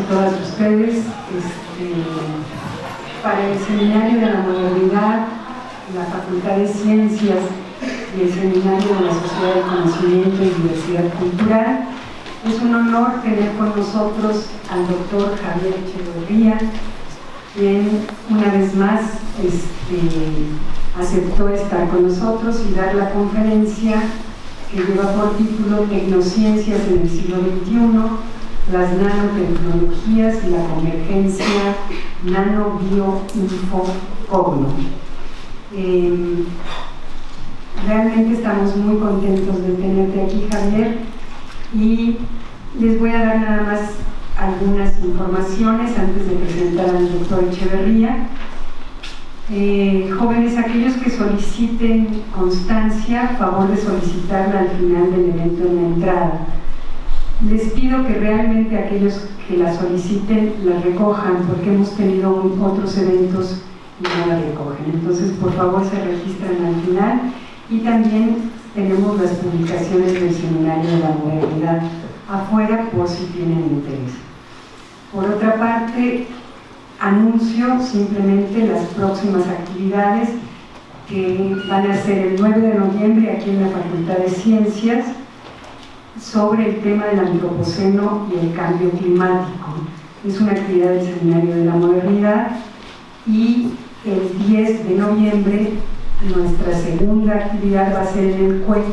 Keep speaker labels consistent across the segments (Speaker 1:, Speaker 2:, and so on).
Speaker 1: todas ustedes. Para el Seminario de la Modernidad, la Facultad de Ciencias y el Seminario de la Sociedad de Conocimiento y Diversidad Cultural, es un honor tener con nosotros al doctor Javier Echeverría, quien una vez más aceptó estar con nosotros y dar la conferencia que lleva por título Tecnociencias en el siglo XXI, las nanotecnologías y la convergencia nano-bio-info-cogno. Realmente estamos muy contentos de tenerte aquí, Javier, y les voy a dar nada más algunas informaciones antes de presentar al doctor Echeverría. Jóvenes, aquellos que soliciten constancia, favor de solicitarla al final del evento en la entrada. Les pido que realmente aquellos que la soliciten la recojan, porque hemos tenido otros eventos y no la recogen. Entonces, por favor, se registran al final. Y también tenemos las publicaciones del Seminario de la Modernidad afuera por si tienen interés. Por otra parte, anuncio simplemente las próximas actividades que van a ser el 9 de noviembre aquí en la Facultad de Ciencias sobre el tema del antropoceno y el cambio climático. Es una actividad del Seminario de la Modernidad. Y el 10 de noviembre nuestra segunda actividad va a ser en el CUEC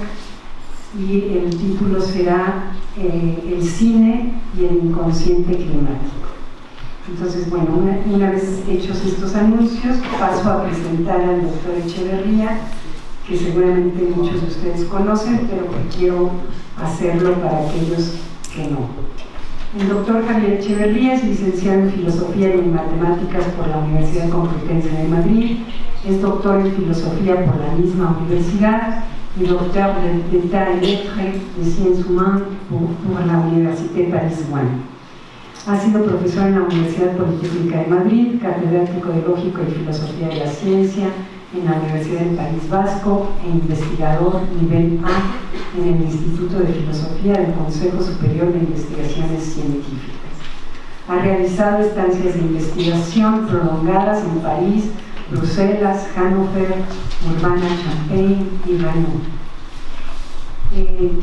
Speaker 1: y el título será El cine y el inconsciente climático. Entonces, bueno, una vez hechos estos anuncios, paso a presentar al doctor Echeverría, que seguramente muchos de ustedes conocen, pero que quiero hacerlo para aquellos que no. El doctor Javier Echeverría es licenciado en Filosofía y en Matemáticas por la Universidad Complutense de Madrid, es doctor en Filosofía por la misma universidad y doctor d'État en Lettres de Sciences Humaines por la Université Paris-1. Ha sido profesor en la Universidad Politécnica de Madrid, catedrático de Lógica y Filosofía de la Ciencia en la Universidad del País Vasco e investigador nivel A en el Instituto de Filosofía del Consejo Superior de Investigaciones Científicas. Ha realizado estancias de investigación prolongadas en París, Bruselas, Hannover, Urbana-Champaign y Renault.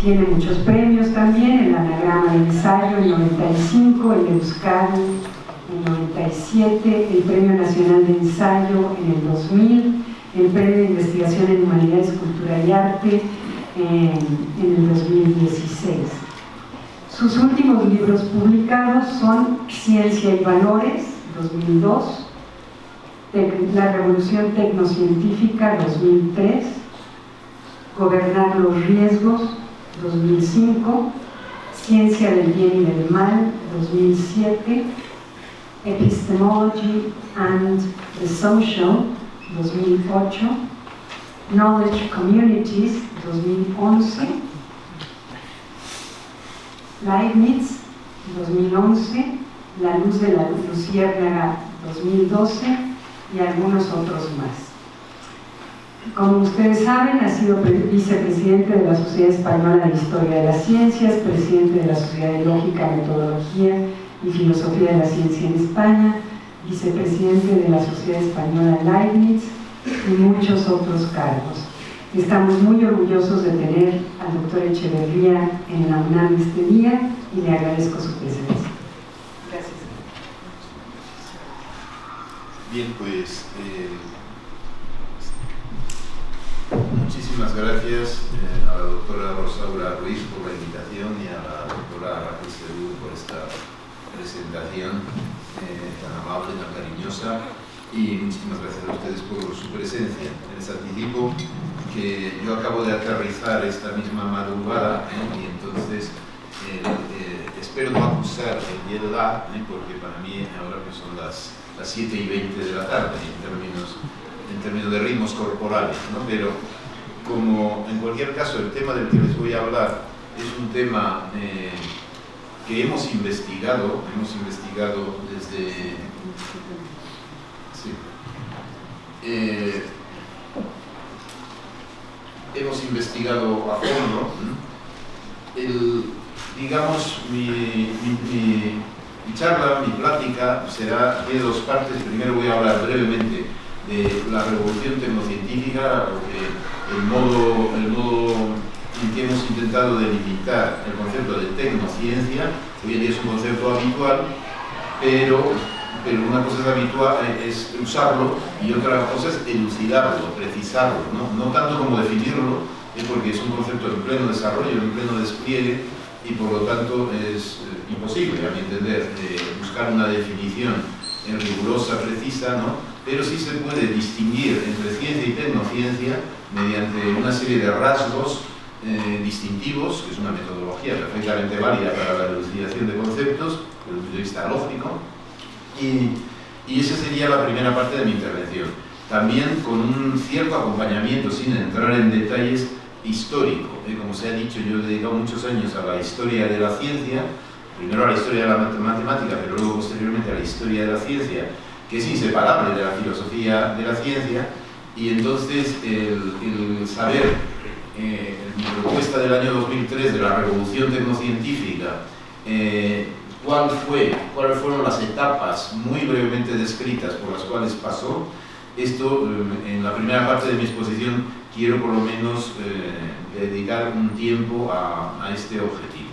Speaker 1: Tiene muchos premios también: el Anagrama de Ensayo en 95, el Euskadi en 97, el Premio Nacional de Ensayo en el 2000, el Premio de Investigación en Humanidades, Cultura y Arte en el 2016. Sus últimos libros publicados son Ciencia y Valores, 2002, La Revolución Tecnocientífica, 2003, Gobernar los Riesgos, 2005, Ciencia del Bien y del Mal, 2007, Epistemology and the Social, 2008, Knowledge Communities, 2011, Leibniz, 2011, La Luz de la Luciérnaga, 2012 y algunos otros más. Como ustedes saben, ha sido vicepresidente de la Sociedad Española de Historia de las Ciencias, presidente de la Sociedad de Lógica, Metodología y Filosofía de la Ciencia en España, vicepresidente de la Sociedad Española Leibniz y muchos otros cargos. Estamos muy orgullosos de tener al doctor Echeverría en la UNAM este día y le agradezco su presencia. Gracias.
Speaker 2: Bien, pues muchísimas gracias a la doctora Rosaura Ruiz por la invitación y a la doctora Raquel Sedú por esta presentación tan amable, tan cariñosa, y muchísimas gracias a ustedes por su presencia. Les anticipo que yo acabo de aterrizar esta misma madrugada y entonces espero no acusar el jet lag, porque para mí ahora pues son las 7:20 de la tarde en términos de ritmos corporales, ¿no? Pero como en cualquier caso el tema del que les voy a hablar es un tema que hemos investigado desde... Sí. Hemos investigado a fondo. Digamos, mi charla, mi plática, tiene dos partes. Primero voy a hablar brevemente de la revolución tecnocientífica, el modo en que hemos intentado delimitar el concepto de tecnociencia. Hoy en día es un concepto habitual, pero una cosa es usarlo y otra cosa es elucidarlo, precisarlo, no tanto como definirlo, porque es un concepto en pleno desarrollo, en pleno despliegue, y por lo tanto es imposible, a mi entender, buscar una definición rigurosa, precisa, ¿no? Pero sí se puede distinguir entre ciencia y tecnociencia mediante una serie de rasgos distintivos, que es una metodología perfectamente válida para la elucidación de conceptos desde el punto de vista lógico, y esa sería la primera parte de mi intervención. También con un cierto acompañamiento, sin entrar en detalles, histórico. Como se ha dicho, yo he dedicado muchos años a la historia de la ciencia, primero a la historia de la matemática, pero luego posteriormente a la historia de la ciencia, que es inseparable de la filosofía de la ciencia, y entonces el saber, mi propuesta del año 2003 de la revolución tecnocientífica, cuáles fueron las etapas muy brevemente descritas por las cuales pasó. Esto, en la primera parte de mi exposición, quiero por lo menos dedicar un tiempo a este objetivo.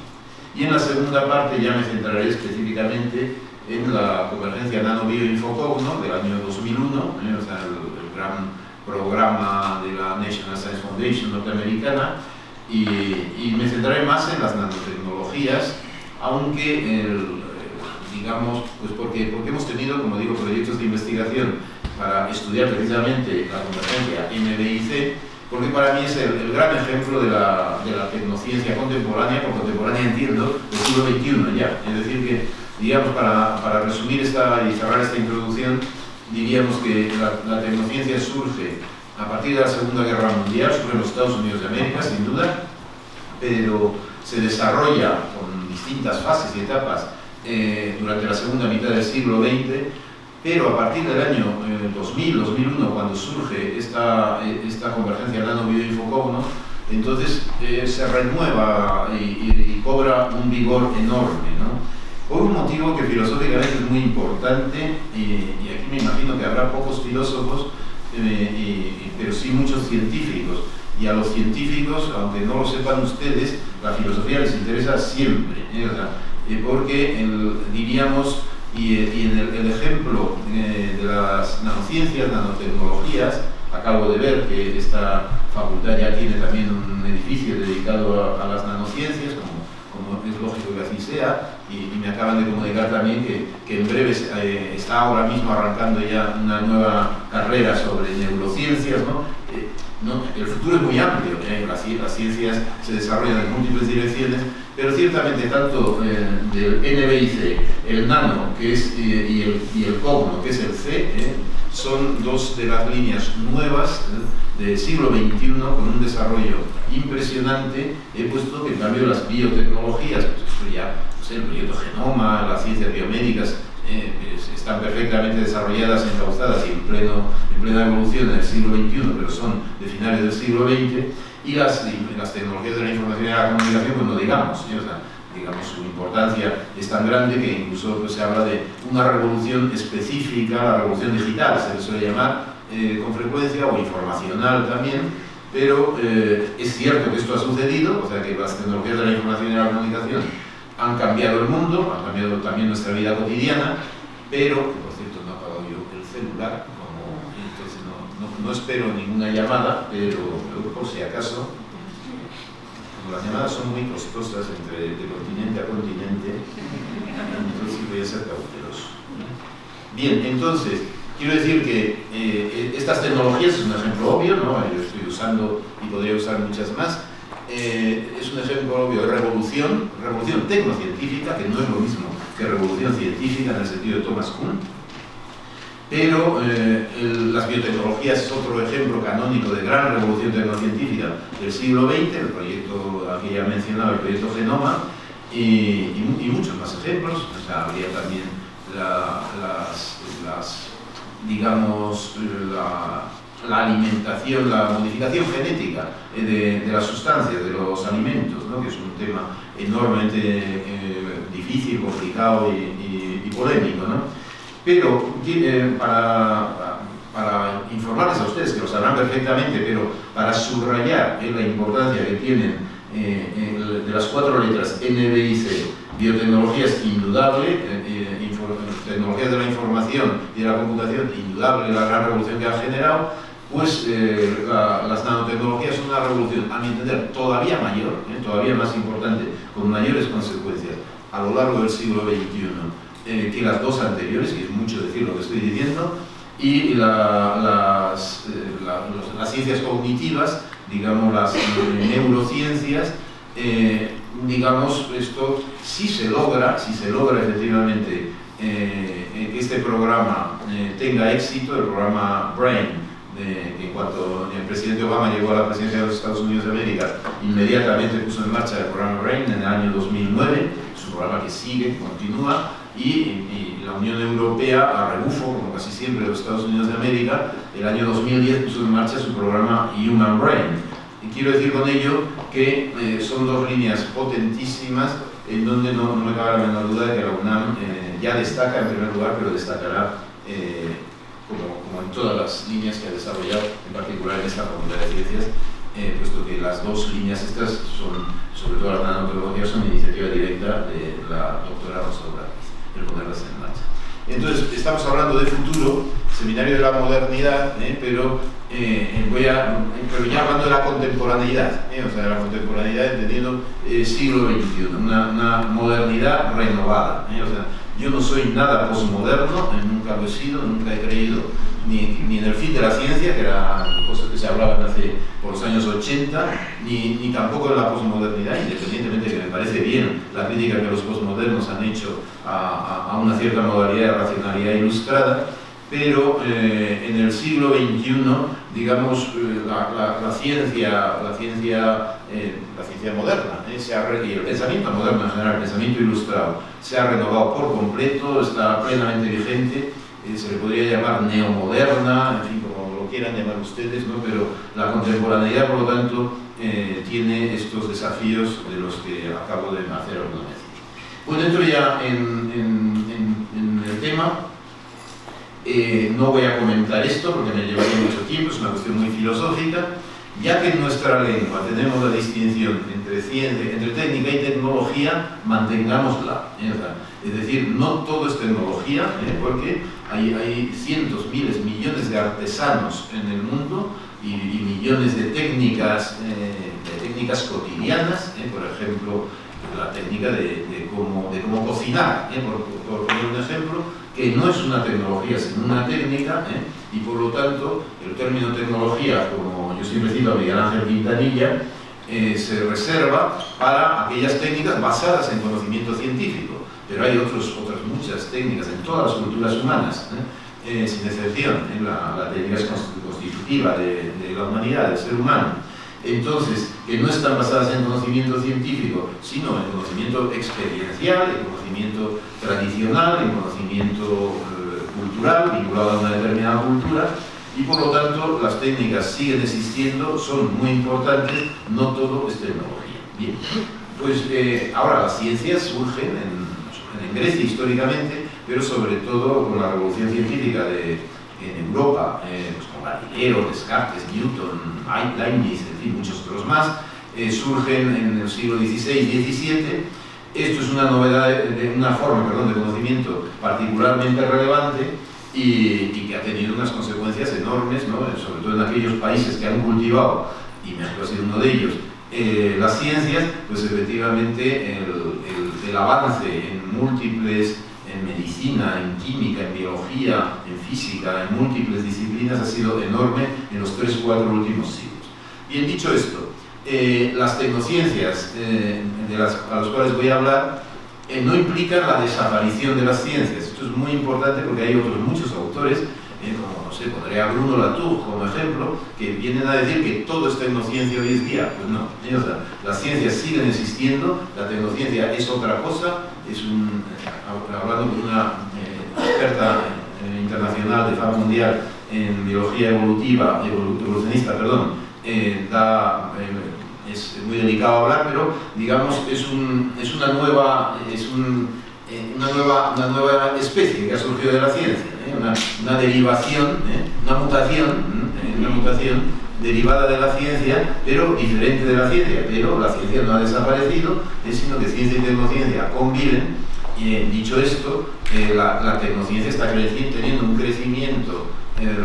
Speaker 2: Y en la segunda parte ya me centraré específicamente en la convergencia Nano-Bio-Infocogno del año 2001, o sea, el gran programa de la National Science Foundation norteamericana, y me centraré más en las nanotecnologías, aunque, digamos, pues porque hemos tenido, como digo, proyectos de investigación para estudiar precisamente la convergencia NB-IC, porque para mí es el gran ejemplo de la tecnociencia contemporánea. Por contemporánea entiendo del siglo XXI ya. Es decir que, digamos, para resumir y cerrar esta introducción, diríamos que la tecnociencia surge a partir de la Segunda Guerra Mundial, surge en los Estados Unidos de América, sin duda, pero se desarrolla con distintas fases y etapas durante la segunda mitad del siglo XX, pero a partir del año 2000-2001, cuando surge esta convergencia Nano-Bio-Infocogno, entonces se renueva y cobra un vigor enorme, ¿no? Por un motivo que filosóficamente es muy importante, y aquí me imagino que habrá pocos filósofos, pero sí muchos científicos. Y a los científicos, aunque no lo sepan ustedes, la filosofía les interesa siempre, porque diríamos, y en el ejemplo de las nanociencias, nanotecnologías, acabo de ver que esta facultad ya tiene también un edificio dedicado a las nanociencias, como es lógico que así sea, y me acaban de comunicar también que en breve está ahora mismo arrancando ya una nueva carrera sobre neurociencias, ¿no? El futuro es muy amplio, las ciencias se desarrollan en múltiples direcciones, pero ciertamente tanto del NB-IC, el nano que es, y el cogno, que es el C, son dos de las líneas nuevas del siglo XXI con un desarrollo impresionante. He puesto que en cambio las biotecnologías, pues esto ya, el proyecto Genoma, las ciencias biomédicas, están perfectamente desarrolladas, encauzadas y en plena evolución en el siglo XXI, pero son de finales del siglo XX, y las tecnologías de la información y la comunicación, pues no digamos, digamos, su importancia es tan grande que incluso pues, se habla de una revolución específica, la revolución digital, se le suele llamar con frecuencia, o informacional también, pero es cierto que esto ha sucedido, o sea que las tecnologías de la información y la comunicación han cambiado el mundo, han cambiado también nuestra vida cotidiana, pero, que por cierto no he apagado yo el celular, entonces no espero ninguna llamada, pero por si acaso, como las llamadas son muy costosas de continente a continente, entonces voy a ser cauteloso. Bien, entonces, quiero decir que estas tecnologías es un ejemplo obvio, ¿no? Yo estoy usando y podría usar muchas más. Es un ejemplo obvio de revolución tecnocientífica, que no es lo mismo que revolución científica en el sentido de Thomas Kuhn, pero las biotecnologías es otro ejemplo canónico de gran revolución tecnocientífica del siglo XX, el proyecto aquí ya mencionado, el proyecto Genoma, y muchos más ejemplos. O sea, habría también digamos, la alimentación, la modificación genética de las sustancias, de los alimentos, ¿no? Que es un tema enormemente difícil, complicado y polémico, ¿no? Pero para informarles a ustedes, que lo sabrán perfectamente, pero para subrayar la importancia que tienen de las 4 letras N, B y C, biotecnología es indudable, tecnologías de la información y de la computación, indudable la gran revolución que ha generado, pues las nanotecnologías son una revolución, a mi entender, todavía mayor, todavía más importante, con mayores consecuencias a lo largo del siglo XXI que las dos anteriores, que es mucho decir lo que estoy diciendo, y las ciencias cognitivas, digamos las neurociencias, digamos, esto si se logra efectivamente que este programa tenga éxito, el programa BRAIN, en cuanto el presidente Obama llegó a la presidencia de los Estados Unidos de América, inmediatamente puso en marcha el programa BRAIN en el año 2009, es un programa que sigue, continúa, y la Unión Europea, a rebufo, como casi siempre, de los Estados Unidos de América, el año 2010 puso en marcha su programa Human Brain. Y quiero decir con ello que son dos líneas potentísimas en donde no me cabe la menor duda de que la UNAM ya destaca en primer lugar, pero destacará como en todas las líneas que ha desarrollado, en particular en esta Facultad de Ciencias, puesto que las dos líneas estas son, sobre todo las nanotecnologías, son iniciativa directa de la doctora Rosa Urarriz, el ponerlas en marcha. Entonces, estamos hablando de futuro, seminario de la modernidad, pero ya hablando de la contemporaneidad, o sea, de la contemporaneidad entendiendo siglo XXI, una modernidad renovada. O sea, yo no soy nada posmoderno, nunca lo he sido, nunca he creído ni en el fin de la ciencia, que eran cosas que se hablaban por los años 80, ni tampoco en la posmodernidad, independientemente de que me parece bien la crítica que los posmodernos han hecho a una cierta modalidad de racionalidad ilustrada, pero en el siglo XXI, digamos, la ciencia moderna y el pensamiento moderno en general, el pensamiento ilustrado, se ha renovado por completo, está plenamente vigente. Se le podría llamar neomoderna, en fin, como lo quieran llamar ustedes, ¿no? Pero la contemporaneidad, por lo tanto, tiene estos desafíos de los que acabo de hacer alguna vez. Pues dentro ya en el tema, no voy a comentar esto porque me llevaría mucho tiempo, es una cuestión muy filosófica, ya que en nuestra lengua tenemos la distinción entre técnica y tecnología, mantengámosla. Es decir, no todo es tecnología, porque hay cientos, miles, millones de artesanos en el mundo y millones de técnicas cotidianas, por ejemplo, la técnica de cómo cocinar, por poner un ejemplo, que no es una tecnología, sino una técnica, y por lo tanto el término tecnología, como yo siempre cito a Miguel Ángel Quintanilla, se reserva para aquellas técnicas basadas en conocimiento científico, pero hay otras muchas técnicas en todas las culturas humanas, sin excepción, la técnica es constitutiva de la humanidad, del ser humano. Entonces, que no están basadas en conocimiento científico, sino en conocimiento experiencial, en conocimiento tradicional, en conocimiento cultural, vinculado a una determinada cultura, y por lo tanto las técnicas siguen existiendo, son muy importantes, no todo es tecnología. Bien, pues ahora las ciencias surgen en Grecia históricamente, pero sobre todo con la revolución científica en Europa, pues con Galileo, Descartes, Newton, Leibniz, en fin, muchos otros más, surgen en el siglo XVI y XVII. Esto es una novedad, una forma de conocimiento particularmente relevante y que ha tenido unas consecuencias enormes, ¿no? Sobre todo en aquellos países que han cultivado, y México ha sido uno de ellos, las ciencias, pues efectivamente el avance en múltiples, en medicina, en química, en biología, en física, en múltiples disciplinas ha sido enorme en los 3 o 4 últimos siglos. Bien, dicho esto, las tecnociencias a las cuales voy a hablar no implican la desaparición de las ciencias. Esto es muy importante porque hay otros muchos autores, como no sé, pondré a Bruno Latour como ejemplo, que vienen a decir que todo es tecnociencia hoy en día. Pues no, o sea, las ciencias siguen existiendo, la tecnociencia es otra cosa, hablando con una experta internacional de fama mundial en biología evolucionista, es muy delicado hablar, pero digamos es una nueva especie que ha surgido de la ciencia, una derivación, una mutación derivada de la ciencia, pero diferente de la ciencia. Pero la ciencia no ha desaparecido, sino que ciencia y tecnociencia conviven. Y dicho esto, la tecnociencia está teniendo un crecimiento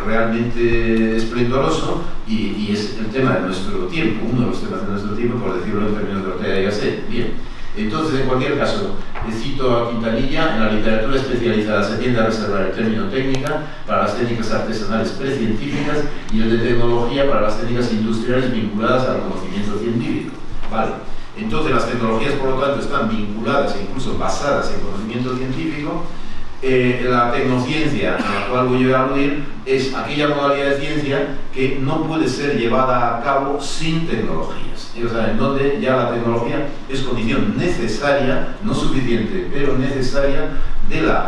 Speaker 2: realmente esplendoroso, y es el tema de nuestro tiempo, uno de los temas de nuestro tiempo, por decirlo en términos de Ortega y Gasset. Bien, entonces, en cualquier caso, cito a Quintanilla: en la literatura especializada se tiende a reservar el término técnica para las técnicas artesanales precientíficas y el de tecnología para las técnicas industriales vinculadas al conocimiento científico. Vale. Entonces, las tecnologías, por lo tanto, están vinculadas e incluso basadas en conocimiento científico. La tecnociencia a la cual voy a aludir es aquella modalidad de ciencia que no puede ser llevada a cabo sin tecnologías. O sea, en donde ya la tecnología es condición necesaria, no suficiente, pero necesaria,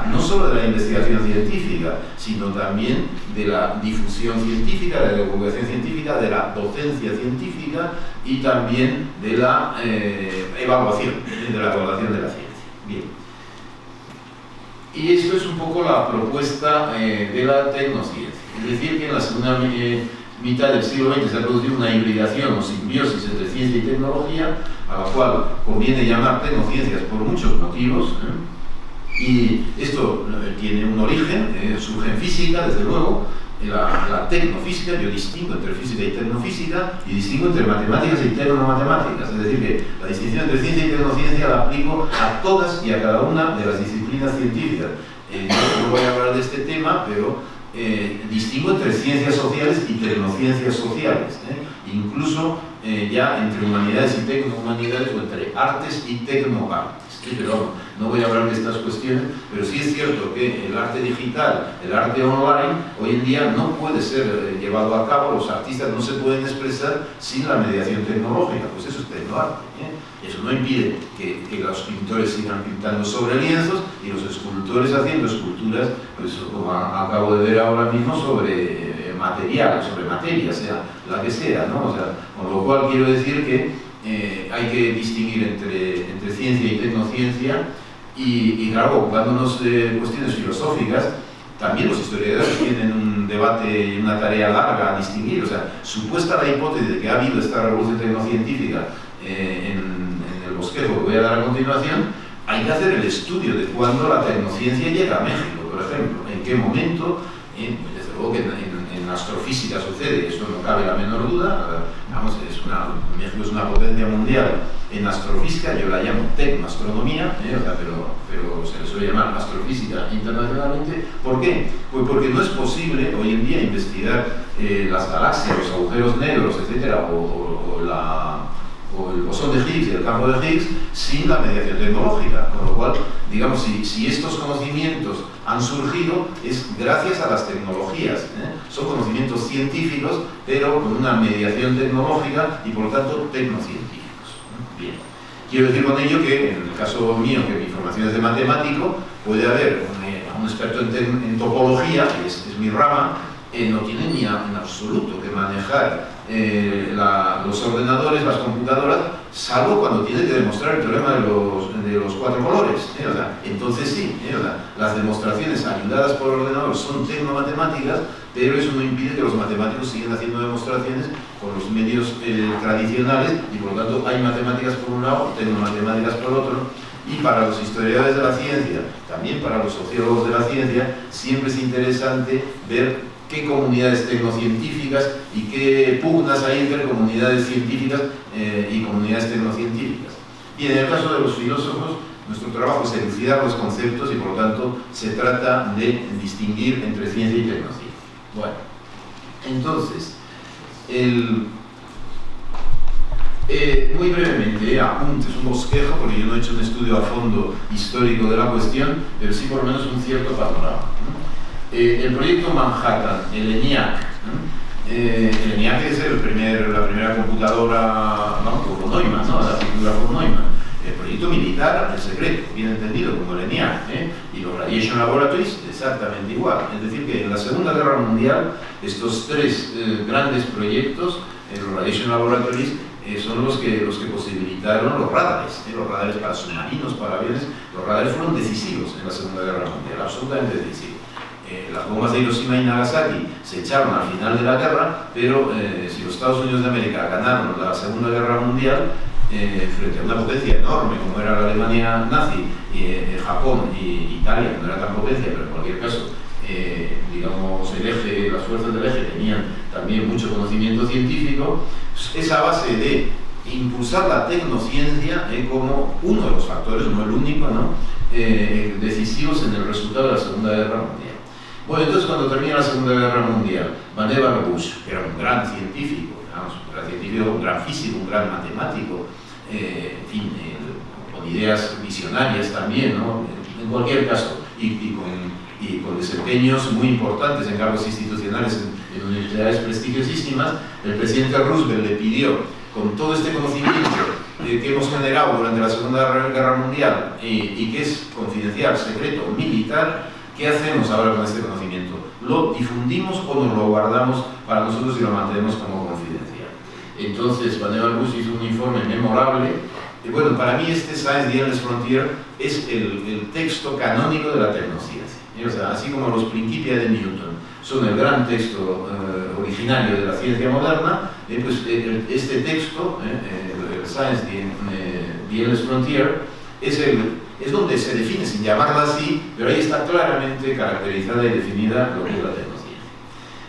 Speaker 2: no solo de la investigación científica, sino también de la difusión científica, de la divulgación científica, de la docencia científica y también de la evaluación de la ciencia. Bien. Y esto es un poco la propuesta de la tecnociencia. Es decir, que en la segunda mitad del siglo XX se ha producido una hibridación o simbiosis entre ciencia y tecnología, a la cual conviene llamar tecnociencias por muchos motivos. Y esto tiene un origen, surge en física, desde luego. La tecnofísica, yo distingo entre física y tecnofísica, y distingo entre matemáticas y tecnomatemáticas. Es decir, que la distinción entre ciencia y tecnociencia la aplico a todas y a cada una de las disciplinas científicas. No voy a hablar de este tema, pero distingo entre ciencias sociales y tecnociencias sociales, incluso ya entre humanidades y tecnohumanidades, o entre artes y tecnoartes. Pero no voy a hablar de estas cuestiones, pero sí es cierto que el arte digital, el arte online, hoy en día no puede ser llevado a cabo. Los artistas no se pueden expresar sin la mediación tecnológica, pues eso es tecnoarte. Eso no impide que los pintores sigan pintando sobre lienzos y los escultores haciendo esculturas, pues como acabo de ver ahora mismo, sobre material, sobre materia, sea la que sea, ¿no? O sea, con lo cual quiero decir que hay que distinguir entre ciencia y tecnociencia, y claro, ocupándonos de cuestiones filosóficas, también los historiadores tienen un debate y una tarea larga a distinguir. O sea, supuesta la hipótesis de que ha habido esta revolución tecnocientífica en el bosquejo que voy a dar a continuación, hay que hacer el estudio de cuándo la tecnociencia llega a México, por ejemplo, en qué momento. Desde luego que en astrofísica sucede, eso no cabe la menor duda. Vamos, México es una potencia mundial en astrofísica, yo la llamo tecnoastronomía, pero se le suele llamar astrofísica internacionalmente. ¿Por qué? Pues porque no es posible hoy en día investigar las galaxias, los agujeros negros, etcétera, o el bosón de Higgs y el campo de Higgs sin la mediación tecnológica. Con lo cual, digamos, si estos conocimientos han surgido es gracias a las tecnologías. Son conocimientos científicos, pero con una mediación tecnológica y por lo tanto tecnocientíficos. Bien. Quiero decir con ello que en el caso mío, que mi formación es de matemático, puede haber un experto en topología, que es mi rama, no tiene ni en absoluto que manejar los ordenadores, las computadoras, salvo cuando tiene que demostrar el teorema de los cuatro colores. O sea, entonces sí, las demostraciones ayudadas por el ordenador son tecnomatemáticas, pero eso no impide que los matemáticos sigan haciendo demostraciones con los medios tradicionales, y por lo tanto hay matemáticas por un lado y tecnomatemáticas por otro. Y para los historiadores de la ciencia, también para los sociólogos de la ciencia, siempre es interesante ver qué comunidades tecnocientíficas y qué pugnas hay entre comunidades científicas y comunidades tecnocientíficas. Y en el caso de los filósofos, nuestro trabajo es elucidar los conceptos, y por lo tanto se trata de distinguir entre ciencia y tecnociencia. Bueno, entonces, muy brevemente, apuntes, un bosquejo, porque yo no he hecho un estudio a fondo histórico de la cuestión, pero sí por lo menos un cierto panorama. El proyecto Manhattan, el ENIAC. El ENIAC es la primera computadora, por Neumann, ¿no? La figura por Neumann. El proyecto proyecto militar el secreto, bien entendido como el ENIAC, y los Radiation Laboratories exactamente igual. Es decir, que en la Segunda Guerra Mundial estos tres grandes proyectos, los Radiation Laboratories, son los que posibilitaron los radares para submarinos, para aviones. Los radares fueron decisivos en la Segunda Guerra Mundial, absolutamente decisivos. Las bombas de Hiroshima y Nagasaki se echaron al final de la guerra, pero si los Estados Unidos de América ganaron la Segunda Guerra Mundial, frente a una potencia enorme como era la Alemania nazi, Japón y Italia, que no era tan potencia, pero en cualquier caso, digamos, las fuerzas del eje tenían también mucho conocimiento científico. Esa base de impulsar la tecnociencia como uno de los factores, no el único, ¿no? Decisivos en el resultado de la Segunda Guerra Mundial. Bueno, entonces cuando termina la Segunda Guerra Mundial, Vannevar Bush, que era un gran científico, un gran físico, un gran matemático, en fin, con ideas visionarias también, ¿no? En cualquier caso, y con desempeños muy importantes en cargos institucionales en universidades prestigiosísimas, el presidente Roosevelt le pidió, con todo este conocimiento que hemos generado durante la Segunda Guerra Mundial y que es confidencial, secreto, militar, ¿qué hacemos ahora con este conocimiento? ¿Lo difundimos o nos lo guardamos para nosotros y lo mantenemos como confidencial? Entonces, Vannevar Bush hizo un informe memorable. Y bueno, para mí este Science, the Endless Frontier es el texto canónico de la tecnociencia. O sea, así como los Principia de Newton son el gran texto originario de la ciencia moderna, pues este texto, el Science, the Endless Frontier, es donde se define, sin llamarla así, pero ahí está claramente caracterizada y definida lo que es la tecnociencia.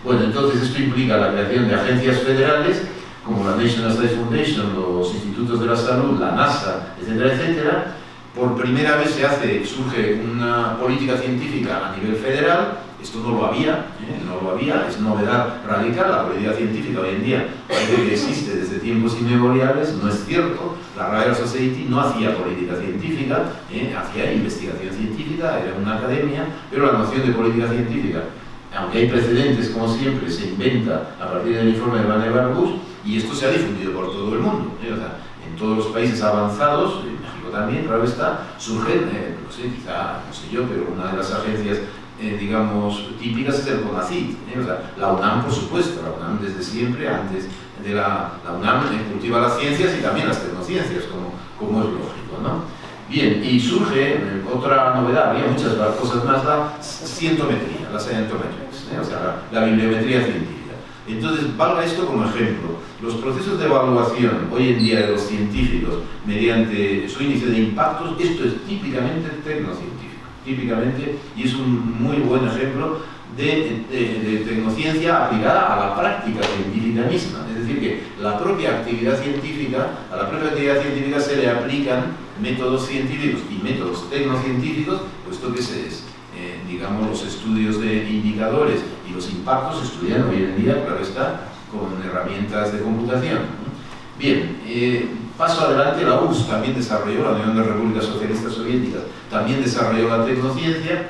Speaker 2: Bueno, entonces esto implica la creación de agencias federales, como la National Science Foundation, los institutos de la salud, la NASA, etcétera, etcétera. Por primera vez surge una política científica a nivel federal. Esto no lo había, es novedad radical. La política científica hoy en día parece que existe desde tiempos inmemoriales, no es cierto. La Royal Society no hacía política científica, hacía investigación científica, era una academia, pero la noción de política científica, aunque hay precedentes, como siempre, se inventa a partir del informe de Vannevar Bush, y esto se ha difundido por todo el mundo. O sea, en todos los países avanzados, en México también, claro está, surgen, no sé, quizá, no sé yo, pero una de las agencias digamos, típicas es el CONACYT, o sea, la UNAM, por supuesto, la UNAM desde siempre, antes de la UNAM cultiva las ciencias y también las tecnociencias, como es lógico, ¿no? Bien, y surge otra novedad, había muchas cosas más, la scientometría, la scientometrics, o sea, la bibliometría científica. Entonces, valga esto como ejemplo. Los procesos de evaluación hoy en día de los científicos mediante su índice de impactos, esto es típicamente tecnocientífico, típicamente, y es un muy buen ejemplo de tecnociencia aplicada a la práctica científica misma. Es decir, que la propia actividad científica, a la propia actividad científica se le aplican métodos científicos y métodos tecnocientíficos, puesto que digamos, los estudios de indicadores y los impactos se estudian hoy en día, claro está, con herramientas de computación. Bien, paso adelante, la URSS también desarrolló, la Unión de Repúblicas Socialistas Soviéticas también desarrolló la tecnociencia,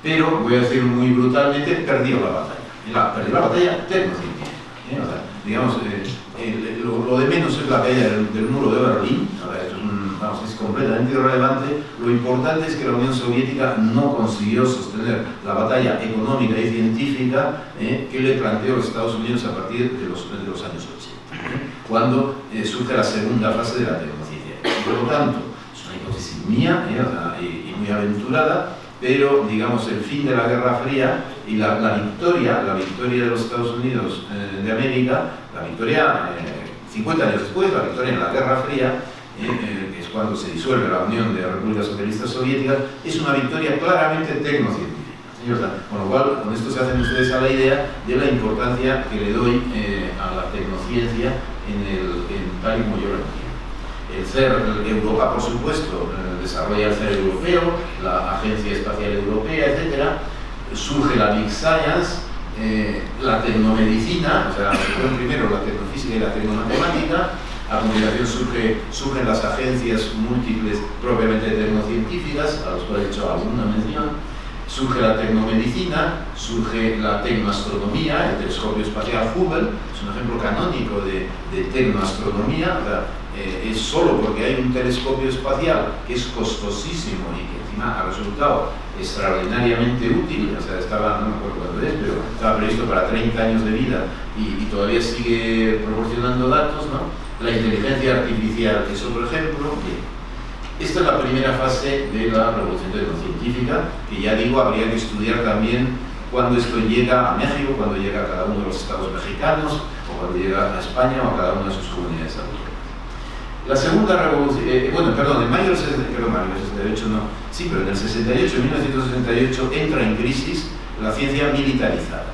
Speaker 2: pero, voy a decir muy brutalmente, perdió la batalla. Perdió la batalla tecnocientífica. O sea, digamos, lo de menos es la caída del muro de Berlín. Es completamente irrelevante. Lo importante es que la Unión Soviética no consiguió sostener la batalla económica y científica que le planteó los Estados Unidos a partir de los años 80, cuando surge la segunda fase de la tecnociencia. Y por lo tanto, es una hipótesis mía y muy aventurada, pero digamos el fin de la Guerra Fría y la victoria de los Estados Unidos de América, la victoria 50 años después, la victoria en la Guerra Fría, que es cuando se disuelve la Unión de Repúblicas Socialistas Soviéticas, es una victoria claramente tecnocientífica. Con lo cual, con esto se hacen ustedes a la idea de la importancia que le doy a la tecnociencia tal y como yo la entiendo. El CER Europa, por supuesto, desarrolla el CER europeo, la Agencia Espacial Europea, etc. Surge la Big Science, la tecnomedicina, o sea, primero la tecnofísica y la tecnomatemática. A continuación surgen las agencias múltiples propiamente tecnocientíficas, a las cuales he hecho alguna mención. Surge la tecnomedicina, surge la tecnoastronomía, el telescopio espacial Hubble, es un ejemplo canónico de tecnoastronomía. O sea, es solo porque hay un telescopio espacial que es costosísimo y que encima ha resultado extraordinariamente útil, o sea, estaba, no me acuerdo cuándo es, pero estaba previsto para 30 años de vida y todavía sigue proporcionando datos, ¿no? La inteligencia artificial es otro ejemplo. Bien. Esta es la primera fase de la revolución tecnocientífica, que ya digo, habría que estudiar también cuando esto llega a México, cuando llega a cada uno de los estados mexicanos, o cuando llega a España o a cada una de sus comunidades autónomas. La segunda revolución, en mayo del 68 no, sí, pero en el 68, en 1968, entra en crisis la ciencia militarizada.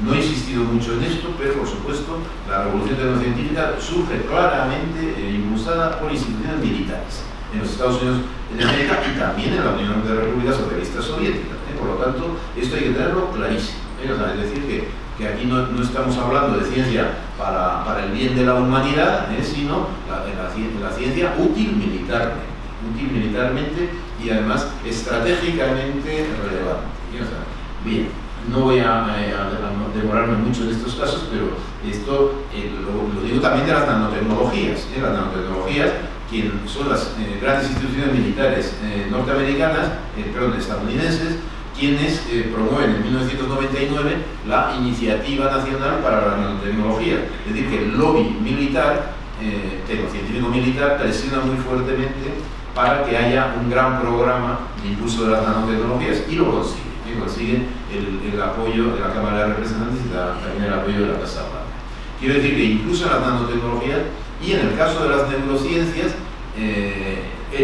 Speaker 2: No he insistido mucho en esto, pero por supuesto la revolución tecnocientífica surge claramente impulsada por instituciones militares en los Estados Unidos de América y también en la Unión de Repúblicas Socialistas Soviéticas. Por lo tanto, esto hay que tenerlo clarísimo. O sea, es decir, que aquí no estamos hablando de ciencia para el bien de la humanidad, sino la ciencia útil militarmente y además estratégicamente relevante. O sea, bien, no voy a demorarme mucho en estos casos, pero esto lo digo también de las nanotecnologías. Las nanotecnologías, quien son las grandes instituciones militares estadounidenses, quienes promueven en 1999 la Iniciativa Nacional para la Nanotecnología. Es decir, que el lobby militar, tecnocientífico militar, presiona muy fuertemente para que haya un gran programa de impulso de las nanotecnologías y lo consigue. Consiguen el apoyo de la Cámara de Representantes y también el apoyo de la Casa Blanca. Quiero decir que incluso en las nanotecnologías y en el caso de las neurociencias,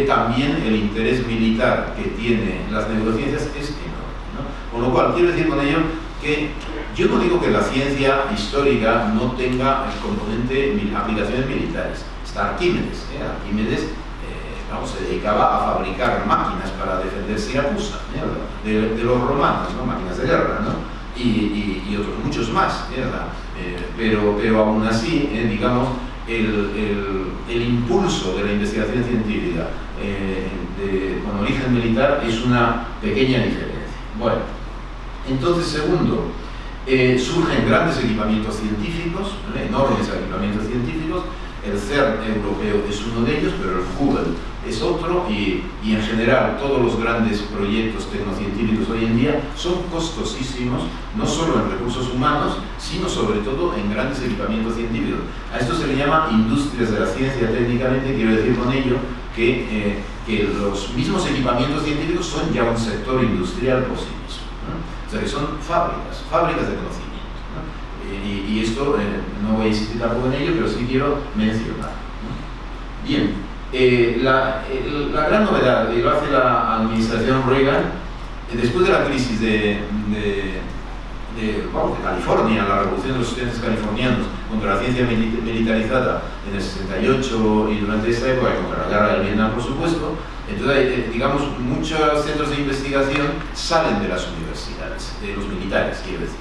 Speaker 2: también el interés militar que tienen las neurociencias es enorme, ¿no? Con lo cual, quiero decir con ello que yo no digo que la ciencia histórica no tenga el componente aplicaciones militares. Está Arquímedes. Arquímedes se dedicaba a fabricar máquinas para defender Siracusa, de los romanos, ¿no? Máquinas de guerra, ¿no? Y otros muchos más, pero aún así, digamos, el impulso de la investigación científica con origen militar es una pequeña diferencia. Bueno, entonces, segundo, surgen grandes equipamientos científicos, enormes equipamientos científicos. El CERN europeo es uno de ellos, pero el Hubble es otro, y en general todos los grandes proyectos tecnocientíficos hoy en día son costosísimos, no solo en recursos humanos, sino sobre todo en grandes equipamientos científicos. A esto se le llama industrias de la ciencia técnicamente. Quiero decir con ello que los mismos equipamientos científicos son ya un sector industrial por sí mismo, ¿no? O sea que son fábricas de conocimiento. Y esto no voy a insistir tampoco en ello, pero sí quiero mencionar, ¿no? Bien, la gran novedad, y lo hace la administración Reagan, después de la crisis de California, la revolución de los estudiantes californianos contra la ciencia militarizada en el 68 y durante esta época, y contra la guerra del Vietnam, por supuesto. Entonces, digamos, muchos centros de investigación salen de las universidades, de los militares, quiero decir.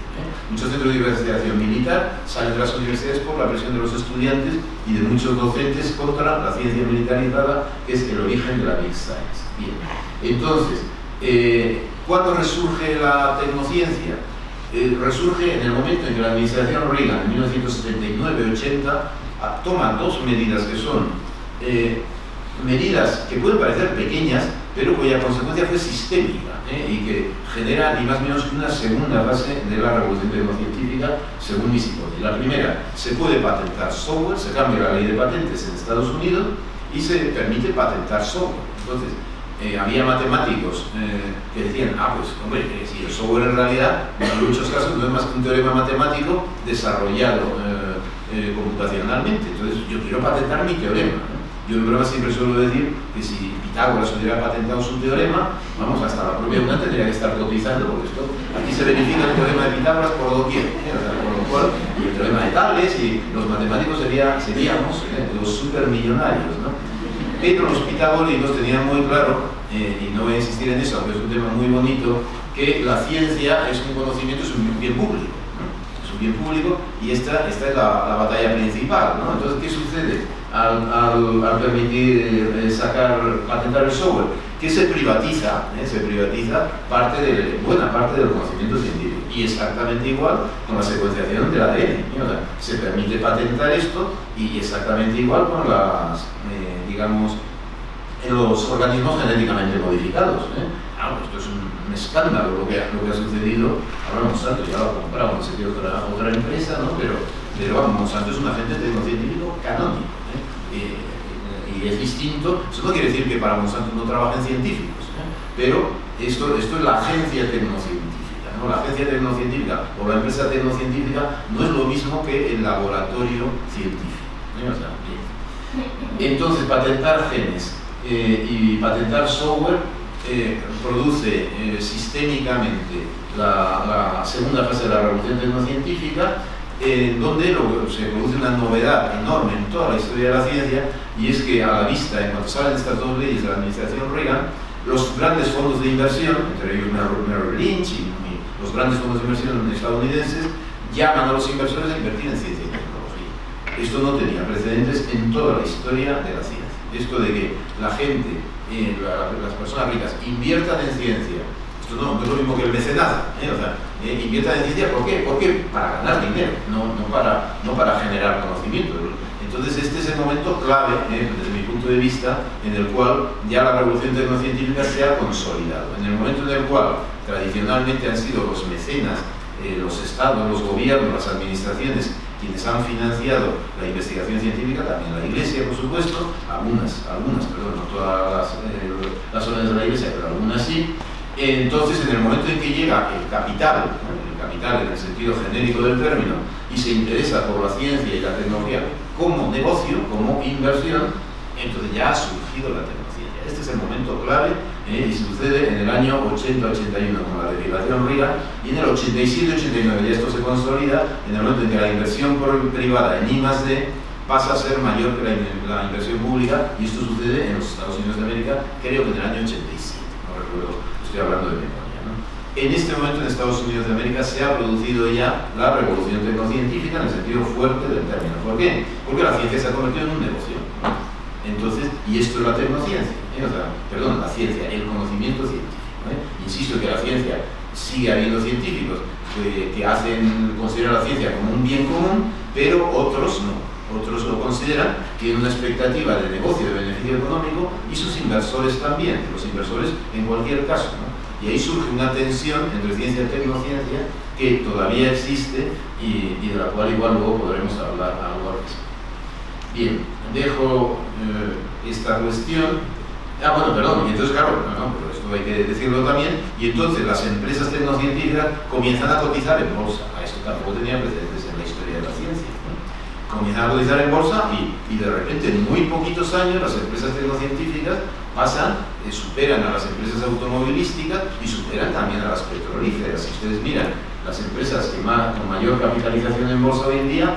Speaker 2: Muchos centros de investigación militar salen de las universidades por la presión de los estudiantes y de muchos docentes contra la ciencia militarizada, que es el origen de la Big Science. Bien, entonces, ¿cuándo resurge la tecnociencia? Resurge en el momento en que la administración Reagan, en 1979-80, toma dos medidas que son medidas que pueden parecer pequeñas, pero cuya consecuencia fue sistémica, y que genera ni más ni menos una segunda fase de la revolución tecnocientífica, según mis hipótesis. La primera, se puede patentar software, se cambia la ley de patentes en Estados Unidos y se permite patentar software. Entonces, había matemáticos que decían, pues hombre, si el software en realidad, en muchos casos, no es más que un teorema matemático desarrollado computacionalmente. Entonces, yo quiero patentar mi teorema, ¿no? Yo en broma siempre suelo decir que si Pitágoras hubiera patentado su teorema, vamos, hasta la propia UNAM tendría que estar cotizando, porque aquí se verifica el teorema de Pitágoras por doquier, por lo cual, y el teorema de Tales, y los matemáticos seríamos los supermillonarios, ¿no? Pero los pitagóricos tenían muy claro, y no voy a insistir en eso, aunque es un tema muy bonito, que la ciencia es un conocimiento, es un bien público, ¿no? Es un bien público, y esta es la batalla principal, ¿no? Entonces, ¿qué sucede? al permitir patentar el software, que se privatiza buena parte del conocimiento científico. Y exactamente igual con la secuenciación del ADN. O sea, se permite patentar esto y exactamente igual con las, digamos, en los organismos genéticamente modificados. Esto es un escándalo lo que ha sucedido. Ahora Monsanto ya lo ha comprado, no sé qué otra empresa, ¿no? Pero vamos, Monsanto es un agente tecnocientífico canónico. Y es distinto. Eso no quiere decir que para Monsanto no trabajen científicos, pero esto es la agencia tecnocientífica. ¿No? La agencia tecnocientífica o la empresa tecnocientífica no es lo mismo que el laboratorio científico. O sea, entonces, patentar genes y patentar software produce sistémicamente la segunda fase de la revolución tecnocientífica, donde se produce una novedad enorme en toda la historia de la ciencia, y es que a la vista, en cuanto salen estas dos leyes de la administración Reagan, los grandes fondos de inversión, entre ellos Merrill Lynch y los grandes fondos de inversión estadounidenses, llaman a los inversores a invertir en ciencia y tecnología. Esto no tenía precedentes en toda la historia de la ciencia. Esto de que la gente, las personas ricas, inviertan en ciencia, esto no es lo mismo que el mecenazgo, o sea, inviertan en ciencia, ¿por qué? Porque para ganar dinero, no para generar conocimiento. Entonces este es el momento clave, desde mi punto de vista, en el cual ya la revolución tecnocientífica se ha consolidado. En el momento en el cual tradicionalmente han sido los mecenas, los estados, los gobiernos, las administraciones, quienes han financiado la investigación científica, también la Iglesia, por supuesto, algunas, no todas las órdenes de la Iglesia, pero algunas sí. Entonces, en el momento en que llega el capital en el sentido genérico del término, y se interesa por la ciencia y la tecnología como negocio, como inversión, entonces ya ha surgido la tecnociencia. Este es el momento clave, y sucede en el año 80-81 con la legislación Reagan, y en el 87-89 ya esto se consolida en el momento en que la inversión privada en I+D pasa a ser mayor que la inversión pública, y esto sucede en los Estados Unidos de América, creo que en el año 87, no recuerdo, estoy hablando de memoria, ¿no? En este momento en Estados Unidos de América se ha producido ya la revolución tecnocientífica en el sentido fuerte del término. ¿Por qué? Porque la ciencia se ha convertido en un negocio. Entonces, y esto es la tecnociencia, la ciencia, el conocimiento científico. Insisto que la ciencia sigue habiendo científicos que consideran la ciencia como un bien común, pero otros no. Otros lo consideran, tienen una expectativa de negocio, de beneficio económico, y sus inversores también, los inversores en cualquier caso, ¿no? Y ahí surge una tensión entre ciencia y tecnociencia que todavía existe y de la cual igual luego podremos hablar algo al respecto. Bien, dejo esta cuestión. Y entonces claro, pero esto hay que decirlo también, y entonces las empresas tecnocientíficas comienzan a cotizar en bolsa. Esto tampoco tenía precedentes en la historia de la ciencia. Comienzan a cotizar en bolsa y de repente en muy poquitos años las empresas tecnocientíficas superan a las empresas automovilísticas y superan también a las petrolíferas. Si ustedes miran las empresas con mayor capitalización en bolsa hoy en día,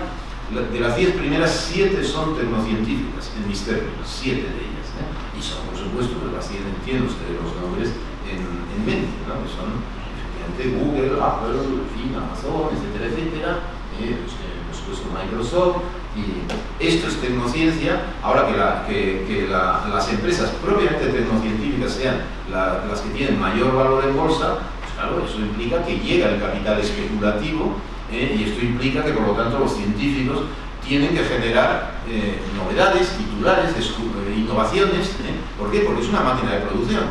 Speaker 2: de las 10 primeras, 7 son tecnocientíficas, en mis términos, 7 de ellas. Y son, por supuesto, pues las tienen ustedes los nombres en mente, ¿no? Que son efectivamente Google, Apple, Amazon, etcétera, etcétera, por supuesto Microsoft. Y esto es tecnociencia. Ahora que las empresas propiamente tecnocientíficas sean las que tienen mayor valor en bolsa, pues claro, eso implica que llega el capital especulativo, y esto implica que por lo tanto los científicos tienen que generar novedades, titulares, innovaciones. ¿Por qué? Porque es una máquina de producción.